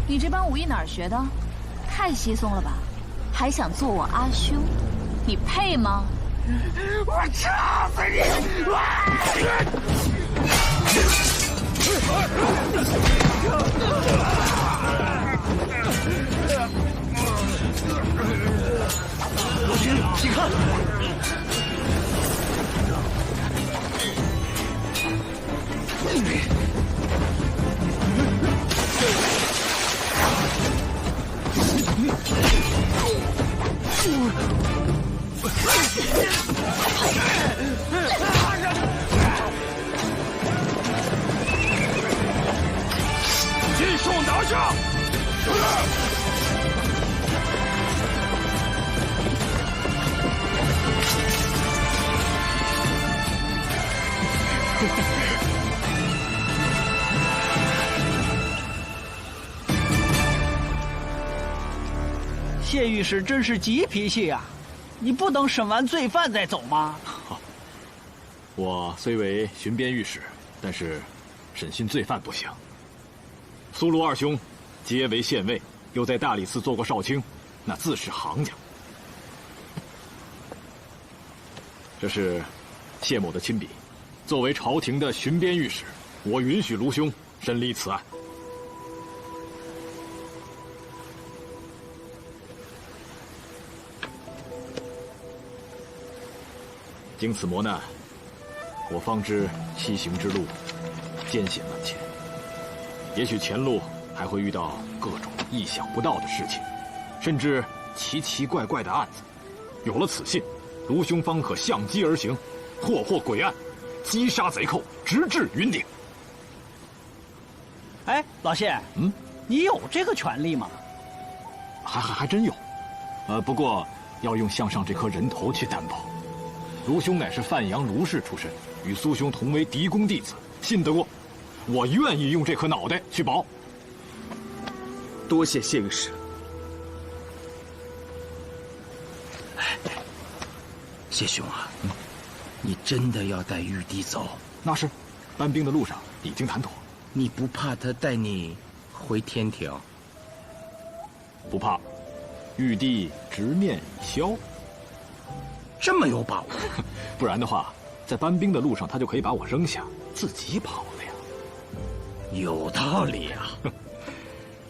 你这般武艺哪儿学的？太稀松了吧？还想做我阿兄？你配吗？我插死你！老君，请看。尽数拿下！谢御史真是急脾气啊！你不等审完罪犯再走吗？我虽为巡边御史，但是审讯罪犯不行。苏卢二兄皆为县尉，又在大理寺做过少卿，那自是行家。这是谢某的亲笔，作为朝廷的巡边御史，我允许卢兄审理此案。经此磨难，我方知西行之路艰险万千，也许前路还会遇到各种意想不到的事情，甚至奇奇怪怪的案子。有了此信，卢兄方可相机而行，破获诡案，击杀贼寇，直至云顶。哎，老谢，你有这个权利吗？还真有，不过要用项上这颗人头去担保。卢兄乃是范阳卢氏出身，与苏兄同为嫡公弟子，信得过。我愿意用这颗脑袋去保。多谢谢御史。谢兄啊，你真的要带玉帝走？那是，搬兵的路上已经谈妥。你不怕他带你回天庭？不怕，玉帝执念已消。这么有把握？不然的话，在搬兵的路上，他就可以把我扔下，自己跑了呀。有道理啊。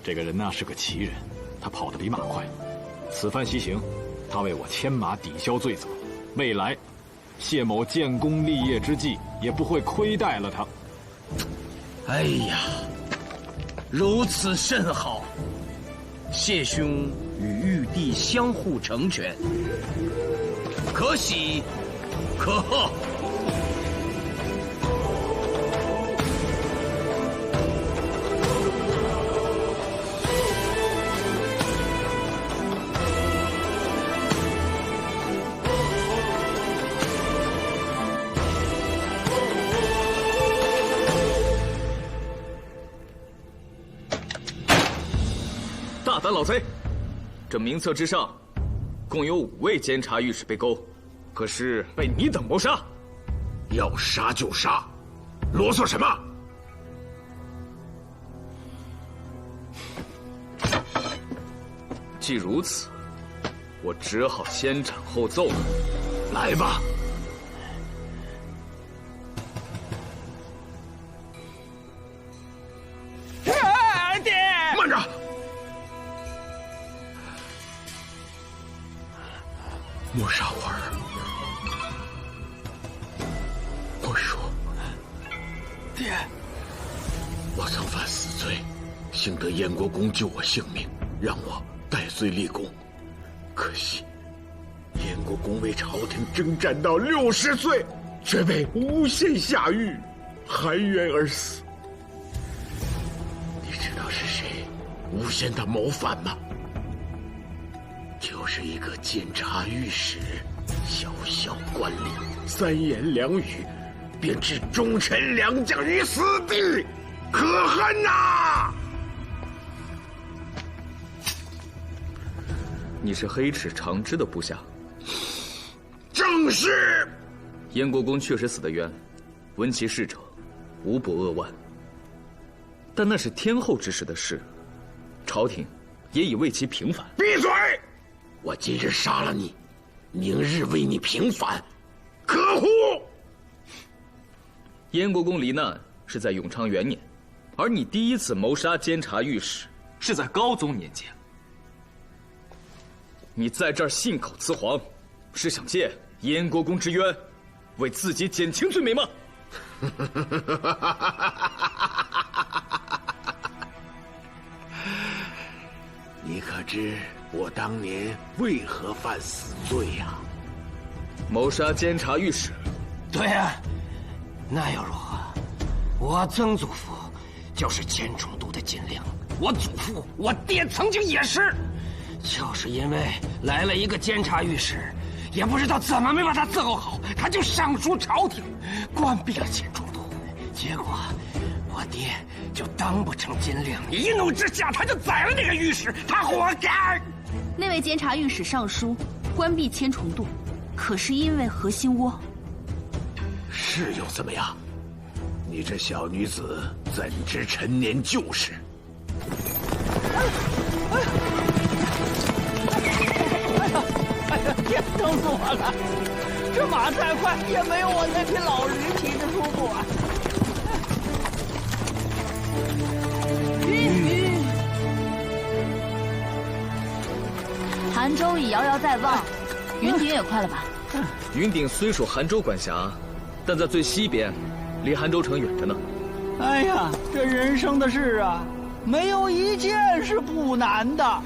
这个人呢是个奇人，他跑得比马快。此番西行，他为我牵马抵消罪责，未来谢某建功立业之际，也不会亏待了他。哎呀，如此甚好。谢兄与玉帝相互成全，可喜可贺。大胆老贼！这名册之上，共有5位监察御史被勾，可是被你等谋杀。要杀就杀，啰嗦什么？既如此，我只好先斩后奏了。来吧。爹，慢着！莫杀花儿，莫说。爹，我曾犯死罪，幸得燕国公救我性命，让我戴罪立功。可惜，燕国公为朝廷征战到60岁，却被诬陷下狱，含冤而死。你知道是谁诬陷他谋反吗？就是一个监察御史，小小官吏，3言2语便置忠臣2将于死地，可恨呐！你是黑齿长枝的部下？正是。燕国公确实死得冤，闻其逝者，无不扼腕。但那是天后之时的事，朝廷也已为其平反。闭嘴！我今日杀了你，明日为你平反，可乎？燕国公罹难是在永昌元年，而你第一次谋杀监察御史是在高宗年间。你在这儿信口雌黄，是想借燕国公之冤，为自己减轻罪名吗？你可知我当年为何犯死罪呀？谋杀监察御史。对呀，那又如何？我曾祖父就是千重都的禁令，我祖父、我爹曾经也是，就是因为来了一个监察御史，也不知道怎么没把他伺候好，他就上书朝廷，关闭了千重都，结果我爹就当不成禁令，一怒之下他就宰了那个御史，他活该。那位监察御史上书关闭千重度，可是因为何心窝？是又怎么样？你这小女子怎知陈年旧事？哎呀，天疼死我了！这马再快也没有我那匹老驴骑着舒服啊！韩州已遥遥在望，云顶也快了吧？云顶虽属韩州管辖，但在最西边，离韩州城远着呢。哎呀，这人生的事啊，没有一件是不难的，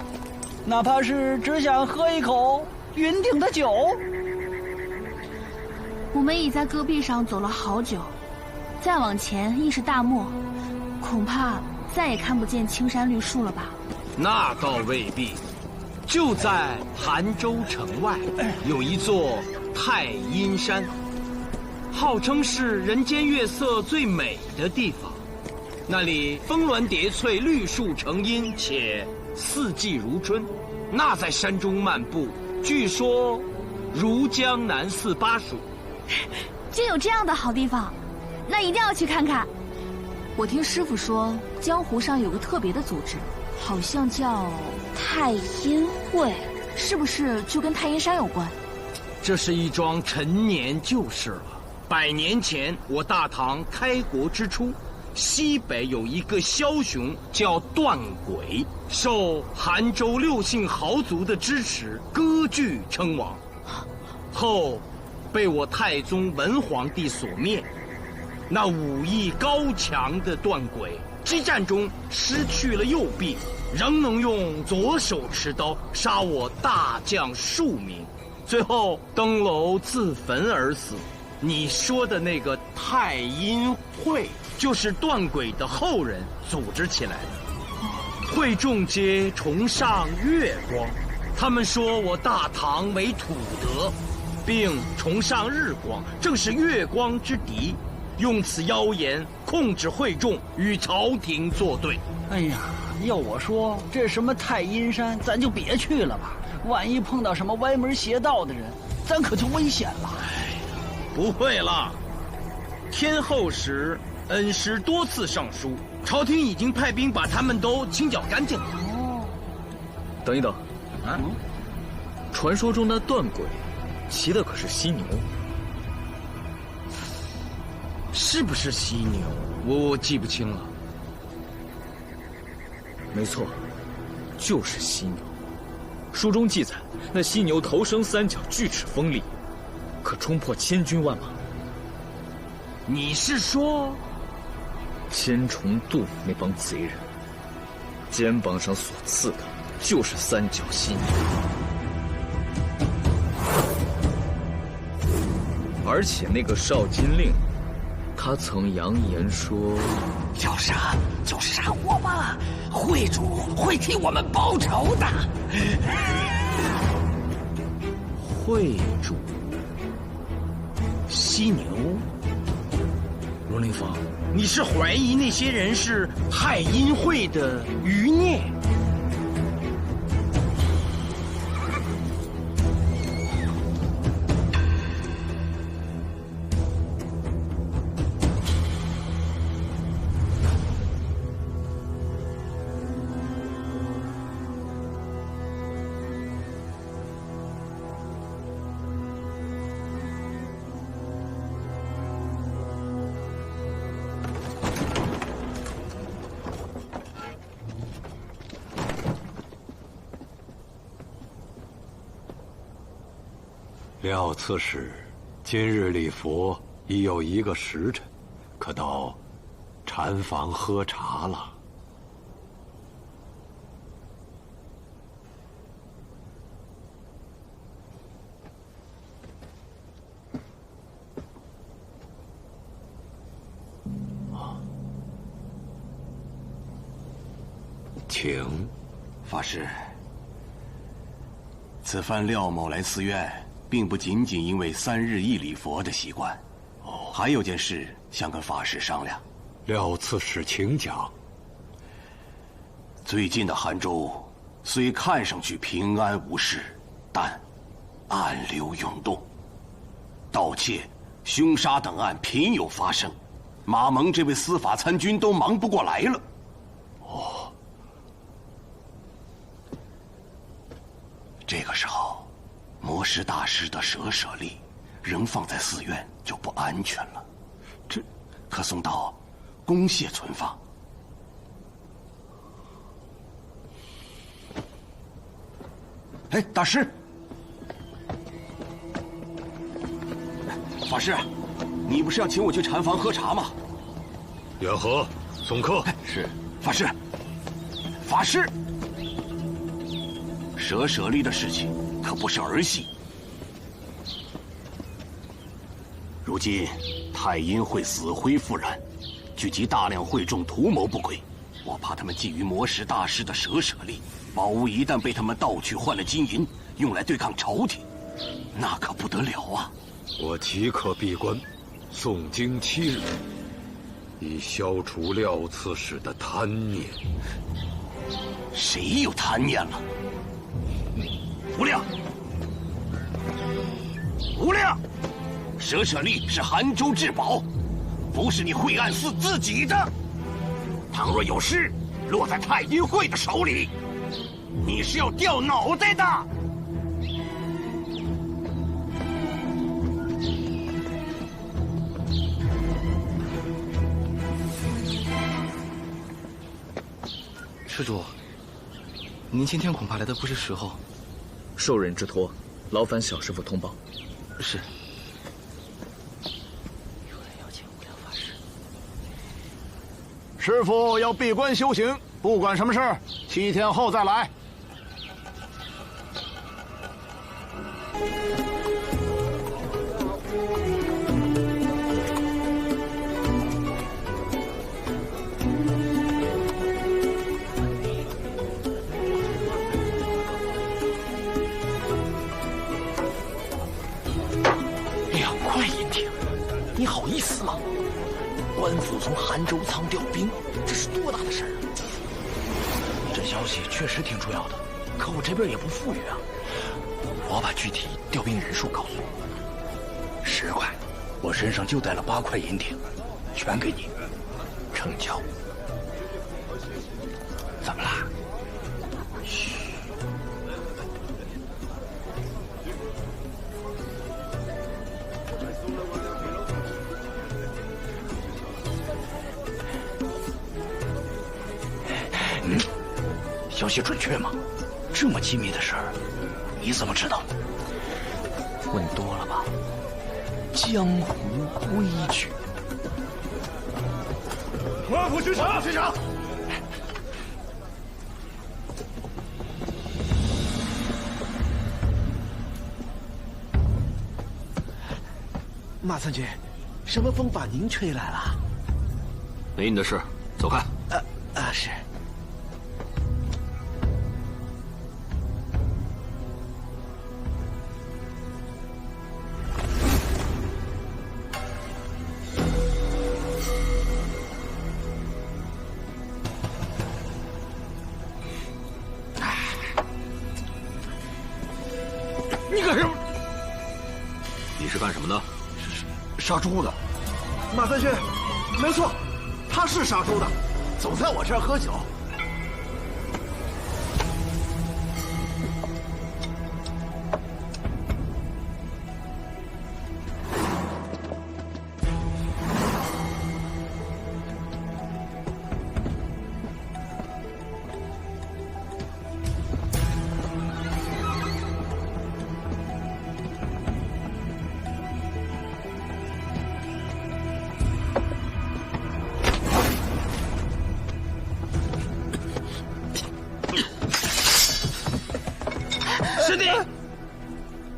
哪怕是只想喝一口云顶的酒。我们已在戈壁上走了好久，再往前亦是大漠，恐怕再也看不见青山绿树了吧？那倒未必。就在韩州城外，有一座太阴山，号称是人间月色最美的地方。那里峰峦叠翠，绿树成荫，且四季如春。那在山中漫步，据说如江南4巴蜀。竟有这样的好地方，那一定要去看看。我听师傅说，江湖上有个特别的组织，好像叫太阴会，是不是就跟太阴山有关？这是一桩陈年旧事了。100年前，我大唐开国之初，西北有一个枭雄叫段轨，受韩州6姓豪族的支持，割据称王，后被我太宗文皇帝所灭。那武艺高强的段轨，激战中失去了右臂，仍能用左手持刀杀我大将数名，最后登楼自焚而死。你说的那个太阴会，就是段轨的后人组织起来的。会众皆崇尚月光，他们说我大唐为土德，并崇尚日光，正是月光之敌，用此妖言控制会众，与朝廷作对。哎呀，要我说，这什么太阴山，咱就别去了吧。万一碰到什么歪门邪道的人，咱可就危险了。不会了，天后时恩师多次上书，朝廷已经派兵把他们都清剿干净了。哦，等一等，啊，传说中的段轨，骑的可是犀牛，是不是犀牛？我记不清了。没错，就是犀牛。书中记载，那犀牛头生3角，锯齿锋利，可冲破千军万马。你是说，千重渡那帮贼人肩膀上所刺的，就是3角犀牛？而且那个少金令，他曾扬言说，要杀就杀我吧，会主会替我们报仇的。会主，犀牛。荣灵坊，你是怀疑那些人是太阴会的余孽？廖刺史，今日礼佛已有1个时辰，可到禅房喝茶了。请。法师，此番廖某来寺院，并不仅仅因为3日一礼佛的习惯，还有件事想跟法师商量。廖刺史，请讲。最近的韩州虽看上去平安无事，但暗流涌动，盗窃、凶杀等案频有发生，马蒙这位司法参军都忙不过来了。哦，这个时候，魔石大师的舍利仍放在寺院就不安全了，这可送到公廨存放。哎，大师，法师，你不是要请我去禅房喝茶吗？远和，送客。是，法师。法师，舍利的事情可不是儿戏。如今太阴会死灰复燃，聚集大量会众图谋不轨，我怕他们觊觎魔石大师的舍利，宝物一旦被他们盗取换了金银，用来对抗朝廷，那可不得了啊！我即刻闭关，诵经7日，以消除廖刺史的贪念。谁有贪念了？无量，无量！舍利是韩州至宝，不是你惠安寺自己的。倘若有失，落在太阴会的手里，你是要掉脑袋的。施主，您今天恐怕来的不是时候。受人之托，劳烦小师傅通报。是。师傅要闭关修行，不管什么事，7天后再来。2块银锭，你好意思吗？官府从韩州仓调兵，这是多大的事儿啊！这消息确实挺重要的，可我这边也不富裕啊。我把具体调兵人数告诉你，10块，我身上就带了8块银锭，全给你，成交。怎么啦？嘘。消息准确吗？这么机密的事儿，你怎么知道？问多了吧？江湖规矩。官府巡查，巡查。马参军，什么风把您吹来了？没你的事，走开。是。你干什么？你是干什么的？杀猪的。马三军，没错，他是杀猪的，总在我这儿喝酒。师弟，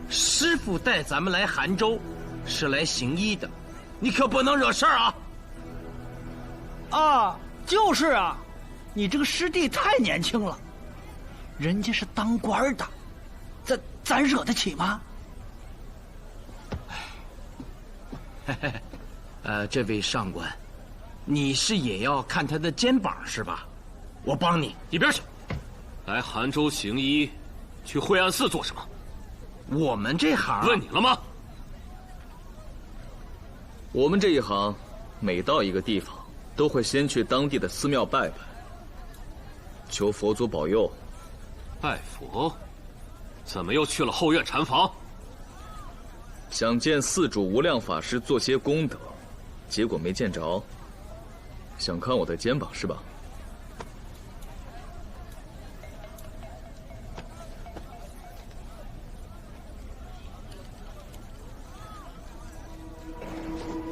师傅带咱们来韩州，是来行医的，你可不能惹事儿啊！啊，就是啊，你这个师弟太年轻了，人家是当官的，咱惹得起吗？这位上官，你是也要看他的肩膀是吧？我帮你，一边去！来韩州行医，去惠安寺做什么？我们这行问你了吗？我们这一行，每到一个地方，都会先去当地的寺庙拜拜，求佛祖保佑。拜佛？怎么又去了后院禅房？想见寺主无量法师做些功德，结果没见着。想看我的肩膀是吧？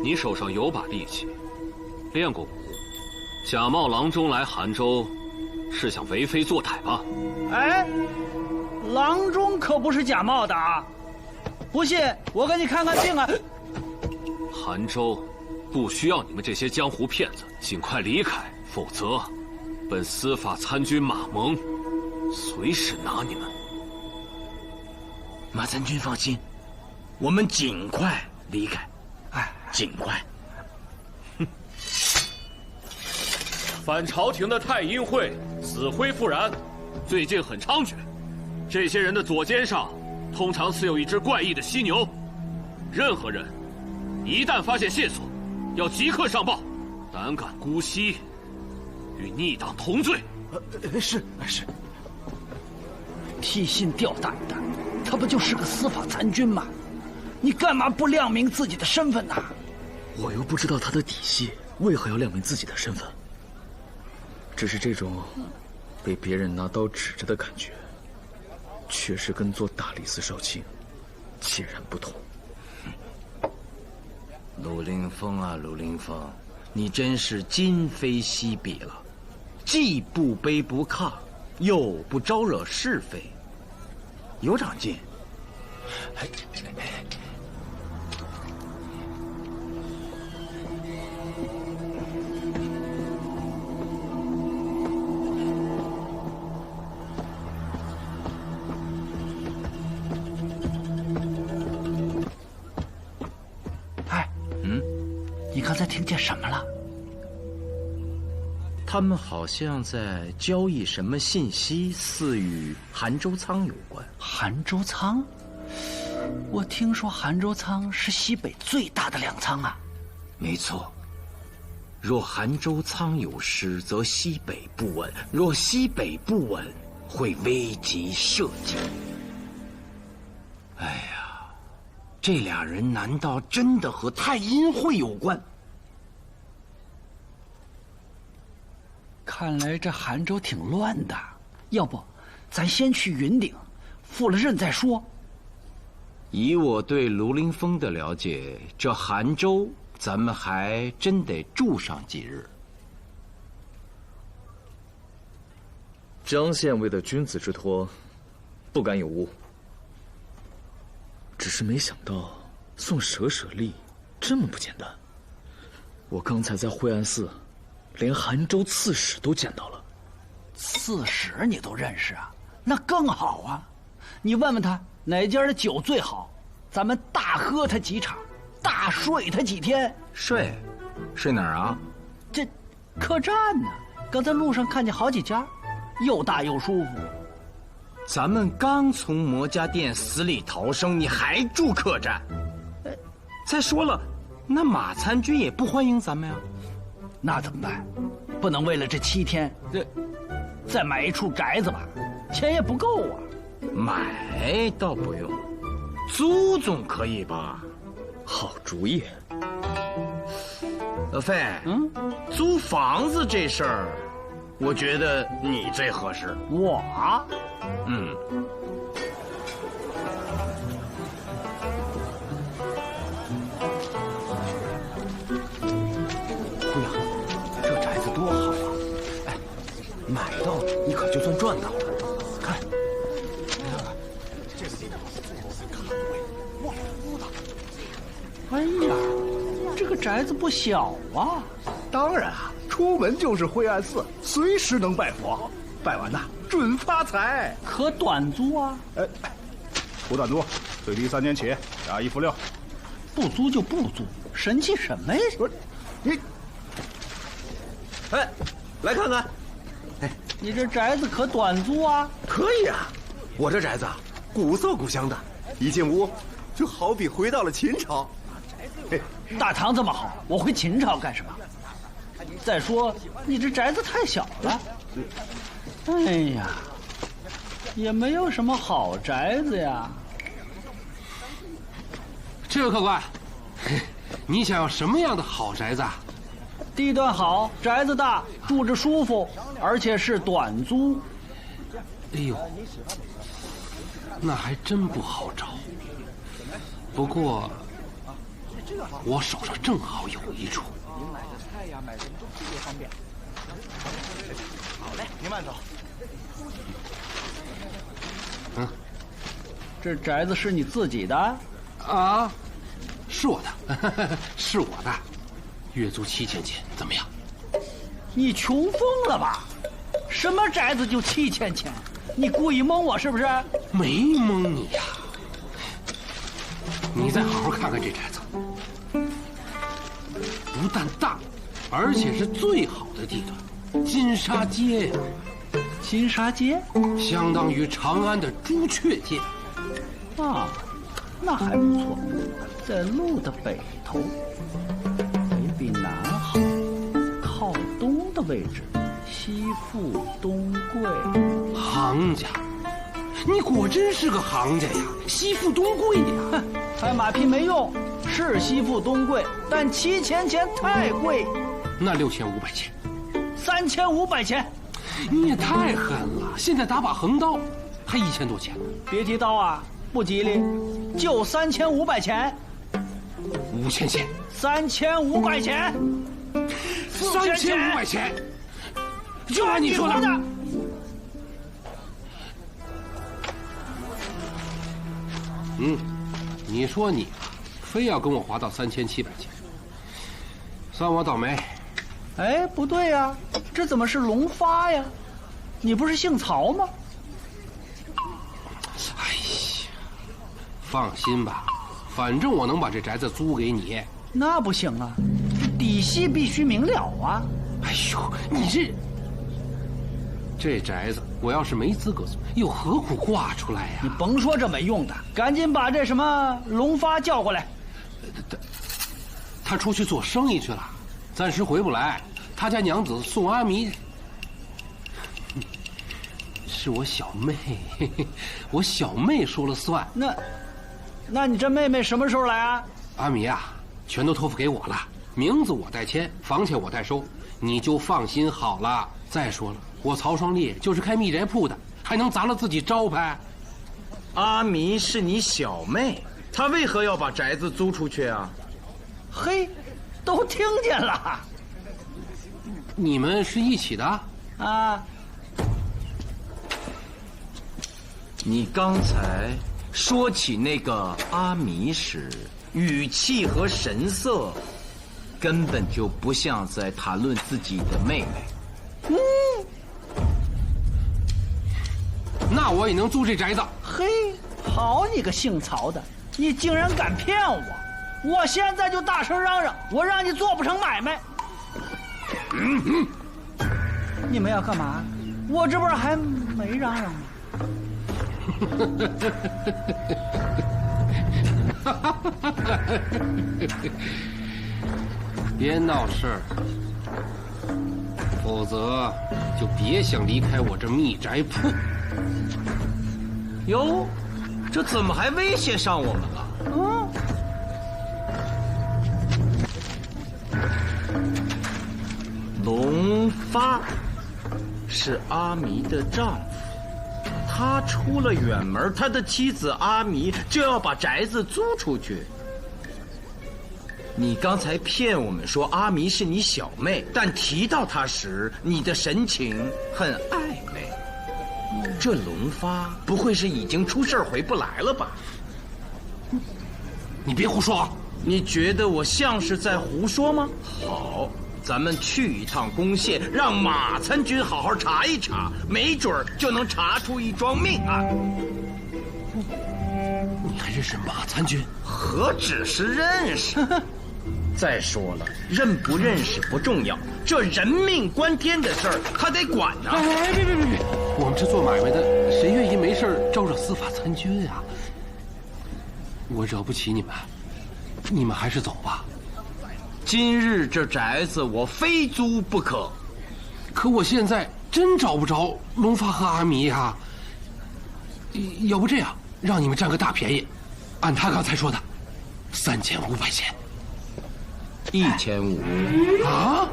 你手上有把力气，练过武，假冒郎中来韩州，是想为非作歹吧？哎，郎中可不是假冒的啊！不信，我给你看看病啊！韩州不需要你们这些江湖骗子，尽快离开，否则，本司法参军马蒙随时拿你们。马参军放心，我们尽快离开。尽快！反朝廷的太阴会死灰复燃，最近很猖獗。这些人的左肩上，通常刺有一只怪异的犀牛。任何人一旦发现线索，要即刻上报。胆敢姑息，与逆党同罪。是。替信吊大一蛋，他不就是个司法残军吗？你干嘛不亮明自己的身份呢？我又不知道他的底细，为何要亮明自己的身份？只是这种被别人拿刀指着的感觉，确实跟做大理寺少卿截然不同。陆凌风啊，陆凌风，你真是今非昔比了，既不卑不亢，又不招惹是非，有长进。你刚才听见什么了？他们好像在交易什么信息，似与韩州仓有关。韩州仓？我听说韩州仓是西北最大的粮仓啊。没错。若韩州仓有失，则西北不稳；若西北不稳，会危及社稷。哎呀，这俩人难道真的和太阴会有关？看来这韩州挺乱的，要不咱先去云顶，负了任再说。以我对卢凌风的了解，这韩州咱们还真得住上几日。张县尉的君子之托，不敢有误。只是没想到送舍舍利这么不简单。我刚才在惠安寺，连韩州刺史都见到了。刺史你都认识啊？那更好啊！你问问他哪家的酒最好，咱们大喝他几场，大睡他几天。睡哪儿啊？这客栈呢？刚才路上看见好几家，又大又舒服。咱们刚从魔家店死里逃生，你还住客栈？再说了，那马参军也不欢迎咱们呀。那怎么办？不能为了这7天，再买一处宅子吧？钱也不够啊。买倒不用，租总可以吧？好主意。老费，租房子这事儿，我觉得你最合适。我？这宅子多好啊！哎，买到你可就算赚到了。看，哎呀，这个宅子不小啊！当然啊，出门就是惠安寺，随时能拜佛，拜完呐准发财。可短租啊？不短租，最低3年起，押1付6。不租就不租，神气什么呀？不是，你，来看看。你这宅子可短租啊？可以啊，我这宅子啊，古色古香的，一进屋就好比回到了秦朝。大唐这么好，我回秦朝干什么？再说你这宅子太小了。哎呀，也没有什么好宅子呀。这位客官，你想要什么样的好宅子啊？地段好，宅子大，住着舒服，而且是短租。哎呦，那还真不好找。不过，我手上正好有一处。您买的菜呀，买什么都特别方便。好嘞，您慢走。这宅子是你自己的？啊，是我的，是我的。月租7000钱，怎么样？你穷疯了吧？什么宅子就7000钱？你故意蒙我是不是？没蒙你呀。你再好好看看这宅子，不但大，而且是最好的地段，金沙街呀。金沙街相当于长安的朱雀街。啊，那还不错，在路的北头。比南好，靠东的位置西富东贵，行家，你果真是个行家呀！西富东贵呀，拍马屁没用，是西富东贵，但7000钱太贵。那6500钱，3500钱，你也太狠了！现在打把横刀，还1000多钱呢。别提刀啊，不吉利，就3500钱，5000钱，3500钱，3500钱，就按你说的。你说你非要跟我划到3700钱，算我倒霉。哎，不对呀，这怎么是龙发呀？你不是姓曹吗？哎呀，放心吧，反正我能把这宅子租给你。那不行啊，底细必须明了啊！哎呦，你这宅子，我要是没资格租，又何苦挂出来呀？你甭说这没用的，赶紧把这什么龙发叫过来。他出去做生意去了，暂时回不来。他家娘子宋阿弥是我小妹，我小妹说了算。那你这妹妹什么时候来啊？阿弥啊，全都托付给我了，名字我代签，房钱我代收，你就放心好了。再说了，我曹双烈就是开秘宅铺的，还能砸了自己招牌？阿弥是你小妹，她为何要把宅子租出去啊？嘿，都听见了。你们是一起的啊？你刚才说起那个阿弥时，语气和神色根本就不像在谈论自己的妹妹。那我也能租这宅子。嘿，好你个姓曹的，你竟然敢骗我！我现在就大声嚷嚷，我让你做不成买卖。你们要干嘛？我这不是还没嚷嚷吗？别闹事儿，否则就别想离开我这秘宅铺。哟，这怎么还威胁上我们了？龙发是阿弥的丈夫，他出了远门，他的妻子阿弥就要把宅子租出去。你刚才骗我们说阿弥是你小妹，但提到她时，你的神情很暧昧。这龙发不会是已经出事儿回不来了吧？你别胡说！你觉得我像是在胡说吗？好，咱们去一趟宫县，让马参军好好查一查，没准儿就能查出一桩命案。你还认识马参军？何止是认识？再说了，认不认识不重要，这人命关天的事儿，他得管呐！哎，别！我们这做买卖的，谁愿意没事招惹司法参军啊？我惹不起你们，你们还是走吧。今日这宅子我非租不可。可我现在真找不着龙发和阿弥啊！要不这样，让你们占个大便宜，按他刚才说的，3500钱。1500啊！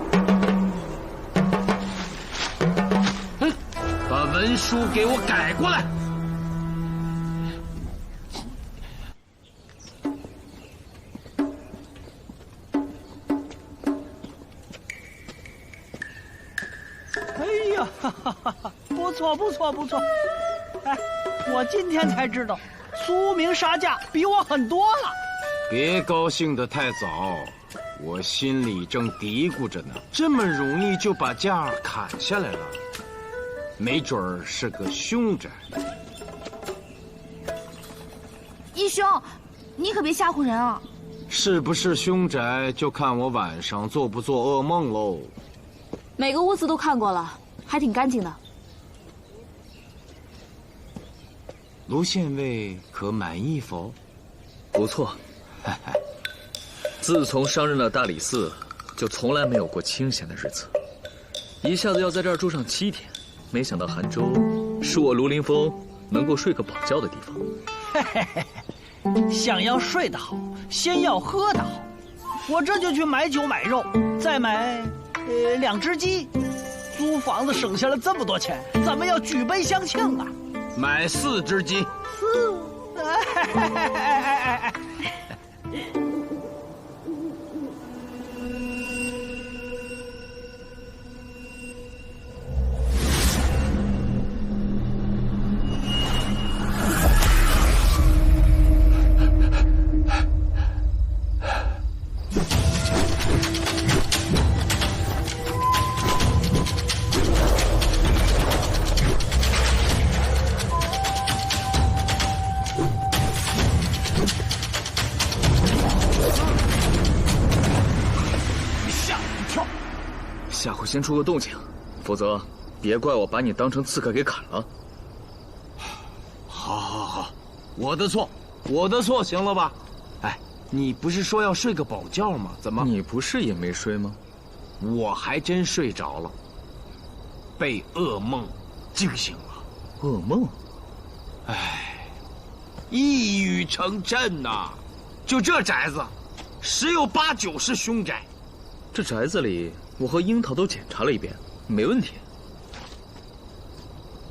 把文书给我改过来。哎呀，不错！哎，我今天才知道，苏明杀价比我狠多了。别高兴得太早，我心里正嘀咕着呢。这么容易就把价砍下来了，没准儿是个凶宅。义兄，你可别吓唬人啊！是不是凶宅，就看我晚上做不做噩梦喽。每个屋子都看过了，还挺干净的。卢县尉可满意否？不错。自从上任了大理寺，就从来没有过清闲的日子。一下子要在这儿住上7天，没想到杭州是我庐陵峰能够睡个饱觉的地方。嘿嘿嘿，想要睡得好，先要喝得好。我这就去买酒买肉，再买2只鸡。租房子省下了这么多钱，咱们要举杯相庆啊！买4只鸡。下回先出个动静，否则别怪我把你当成刺客给砍了。好，我的错，行了吧？哎，你不是说要睡个饱觉吗？怎么？你不是也没睡吗？我还真睡着了，被噩梦惊醒了。噩梦？哎，一语成谶呐！就这宅子，10有8、9是凶宅。这宅子里，我和樱桃都检查了一遍，没问题。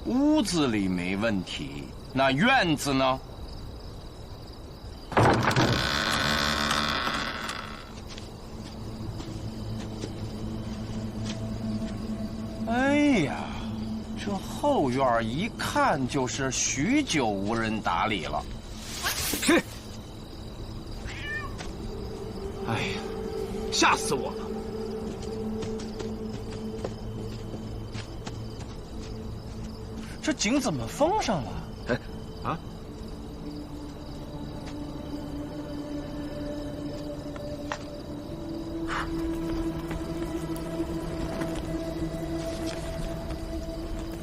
屋子里没问题，那院子呢？哎呀，这后院一看就是许久无人打理了。是。哎呀，吓死我了！这井怎么封上了？哎，啊！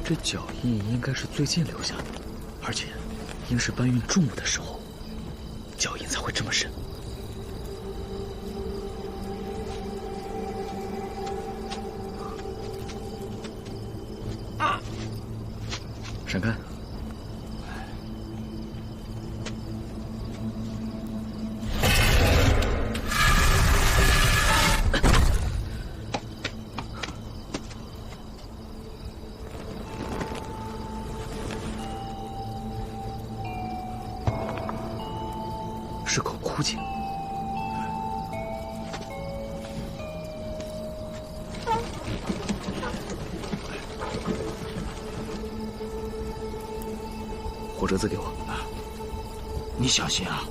这脚印应该是最近留下的，而且应是搬运重物的时候，脚印才会这么深。闪开！是口枯井。火折子给我，你小心啊！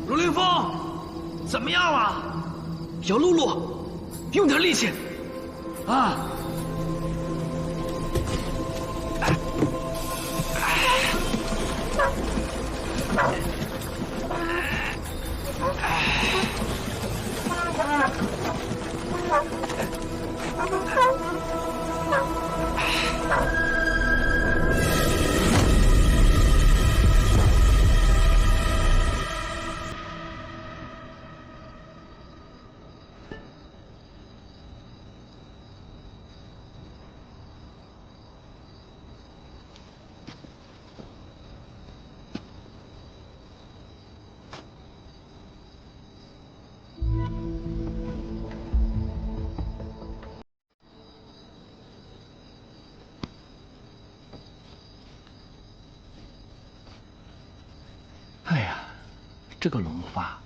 陆凌风，怎么样了？小露露，用点力气啊！哎呀，这个龙发，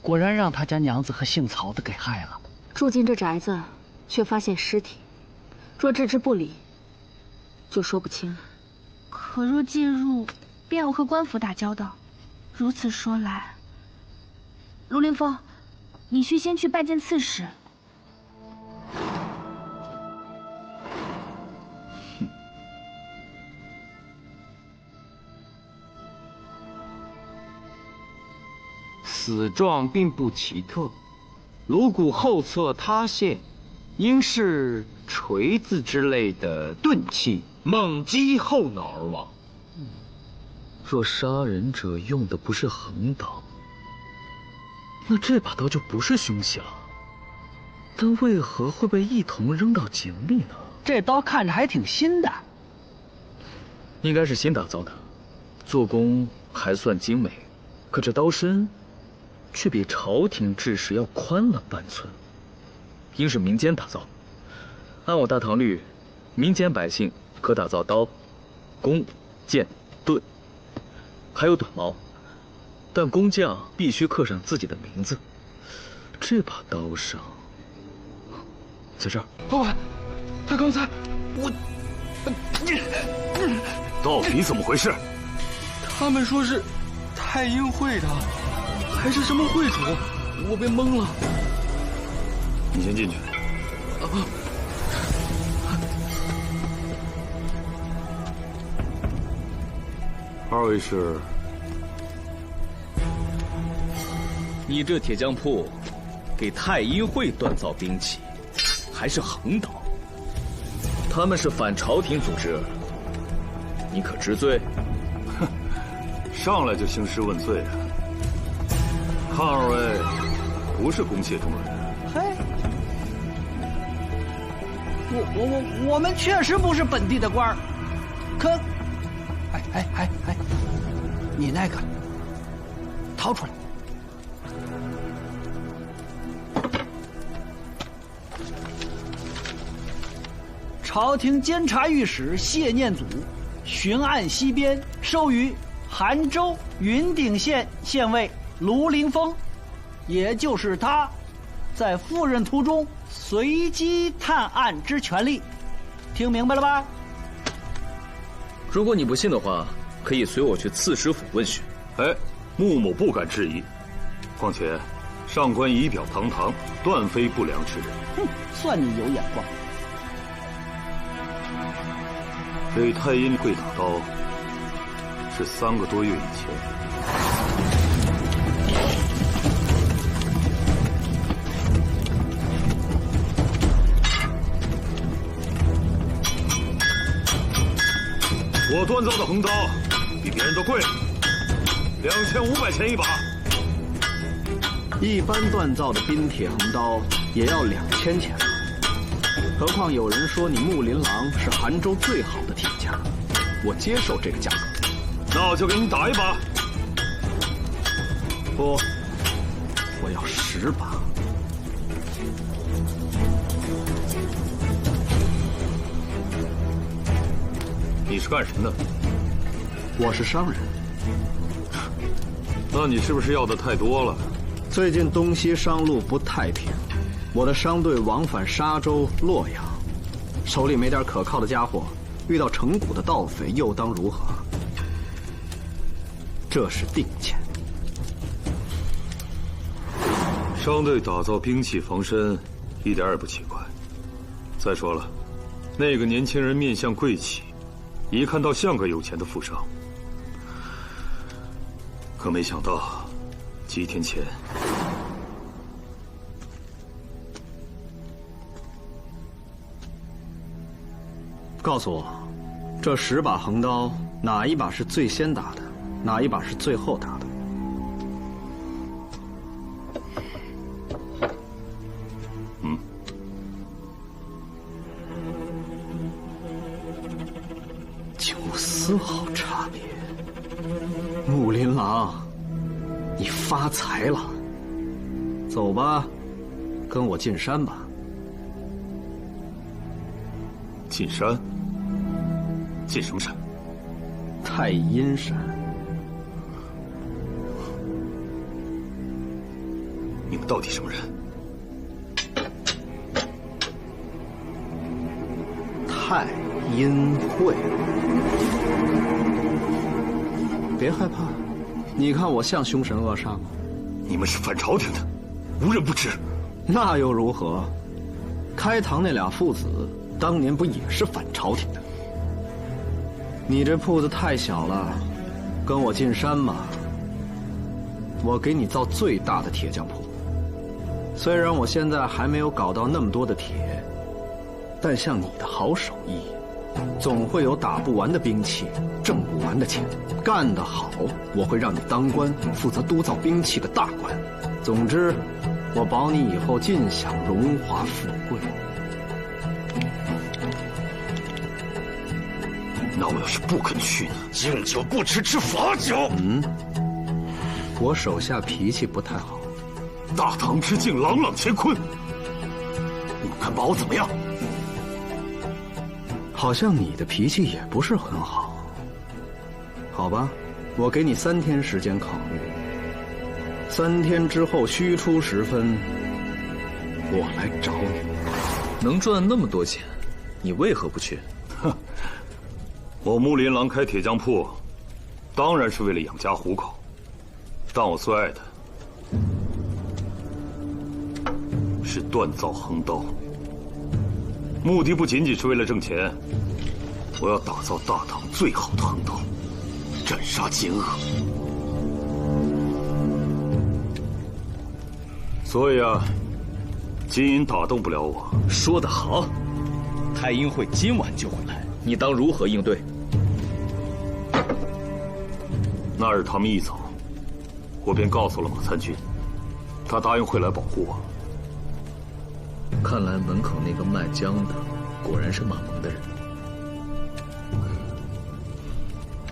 果然让他家娘子和姓曹的给害了。住进这宅子，却发现尸体，若置之不理，就说不清了。可若介入，便要和官府打交道。如此说来，陆凌风，你需先去拜见刺史。死状并不奇特，颅骨后侧塌陷，应是锤子之类的钝器猛击后脑而亡。若杀人者用的不是横刀，那这把刀就不是凶器了。但为何会被一同扔到井里呢？这刀看着还挺新的，应该是新打造的，做工还算精美，可这刀身却比朝廷制式要宽了半寸，应是民间打造。按我大唐律，民间百姓可打造刀、弓、剑、盾，还有短矛，但工匠必须刻上自己的名字。这把刀上，在这儿。老板，他刚才到底怎么回事？他们说是太阴会的，还是什么会主？我被蒙了。你先进去。二位是？你这铁匠铺给太阴会锻造兵器，还是横刀？他们是反朝廷组织，你可知罪？哼，上来就兴师问罪啊！看二位不是公谢中人。嘿，我们确实不是本地的官儿，可，哎，你那个掏出来。朝廷监察御史谢念祖巡按西边，授予韩州云顶县县尉卢凌风，也就是他，在赴任途中随机探案之权利。听明白了吧？如果你不信的话，可以随我去刺史府问询。哎，穆某不敢质疑。况且，上官仪表堂堂，断非不良之人。哼，算你有眼光。这太阴会打刀是3个多月以前。我锻造的横刀比别人都贵，2500钱一把。一般锻造的冰铁横刀也要2000钱了。何况有人说你木林郎是韩州最好的铁匠，我接受这个价格。那我就给你打一把。不，我要10把。你是干什么的？我是商人。那你是不是要的太多了？最近东西商路不太平。我的商队往返沙州、洛阳，手里没点可靠的家伙，遇到成谷的盗匪又当如何？这是定钱。商队打造兵器防身，一点也不奇怪。再说了，那个年轻人面相贵气，一看倒像个有钱的富商。可没想到，几天前。告诉我，这10把横刀哪一把是最先打的，哪一把是最后打的？9丝毫差别。木林郎，你发财了。走吧，跟我进山吧。进山？进什么山？太阴山。你们到底什么人？太阴会。别害怕，你看我像凶神恶煞吗？你们是反朝廷的，无人不知。那又如何？开膛那俩父子当年不也是反朝廷的？你这铺子太小了，跟我进山嘛。我给你造最大的铁匠铺。虽然我现在还没有搞到那么多的铁，但像你的好手艺，总会有打不完的兵器，挣不完的钱。干得好，我会让你当官，负责督造兵器的大官。总之，我保你以后尽享荣华富贵。那我要是不肯去呢？敬酒不吃吃罚酒。我手下脾气不太好。大唐之境朗朗乾坤，你们看把我怎么样？好像你的脾气也不是很好。好吧，我给你3天时间考虑。3天之后戌初时分，我来找你。能赚那么多钱，你为何不去？哼，我木林郎开铁匠铺，当然是为了养家糊口。但我最爱的是锻造横刀，目的不仅仅是为了挣钱，我要打造大唐最好的横刀，斩杀奸恶。所以啊，金银打动不了我。说得好，太阴会今晚就会来，你当如何应对？那日他们一走，我便告诉了马参军，他答应会来保护我。看来门口那个卖姜的，果然是马蒙的人。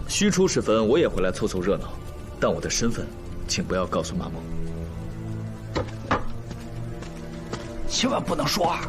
戌初时分，我也会来凑凑热闹，但我的身份，请不要告诉马蒙。千万不能说啊！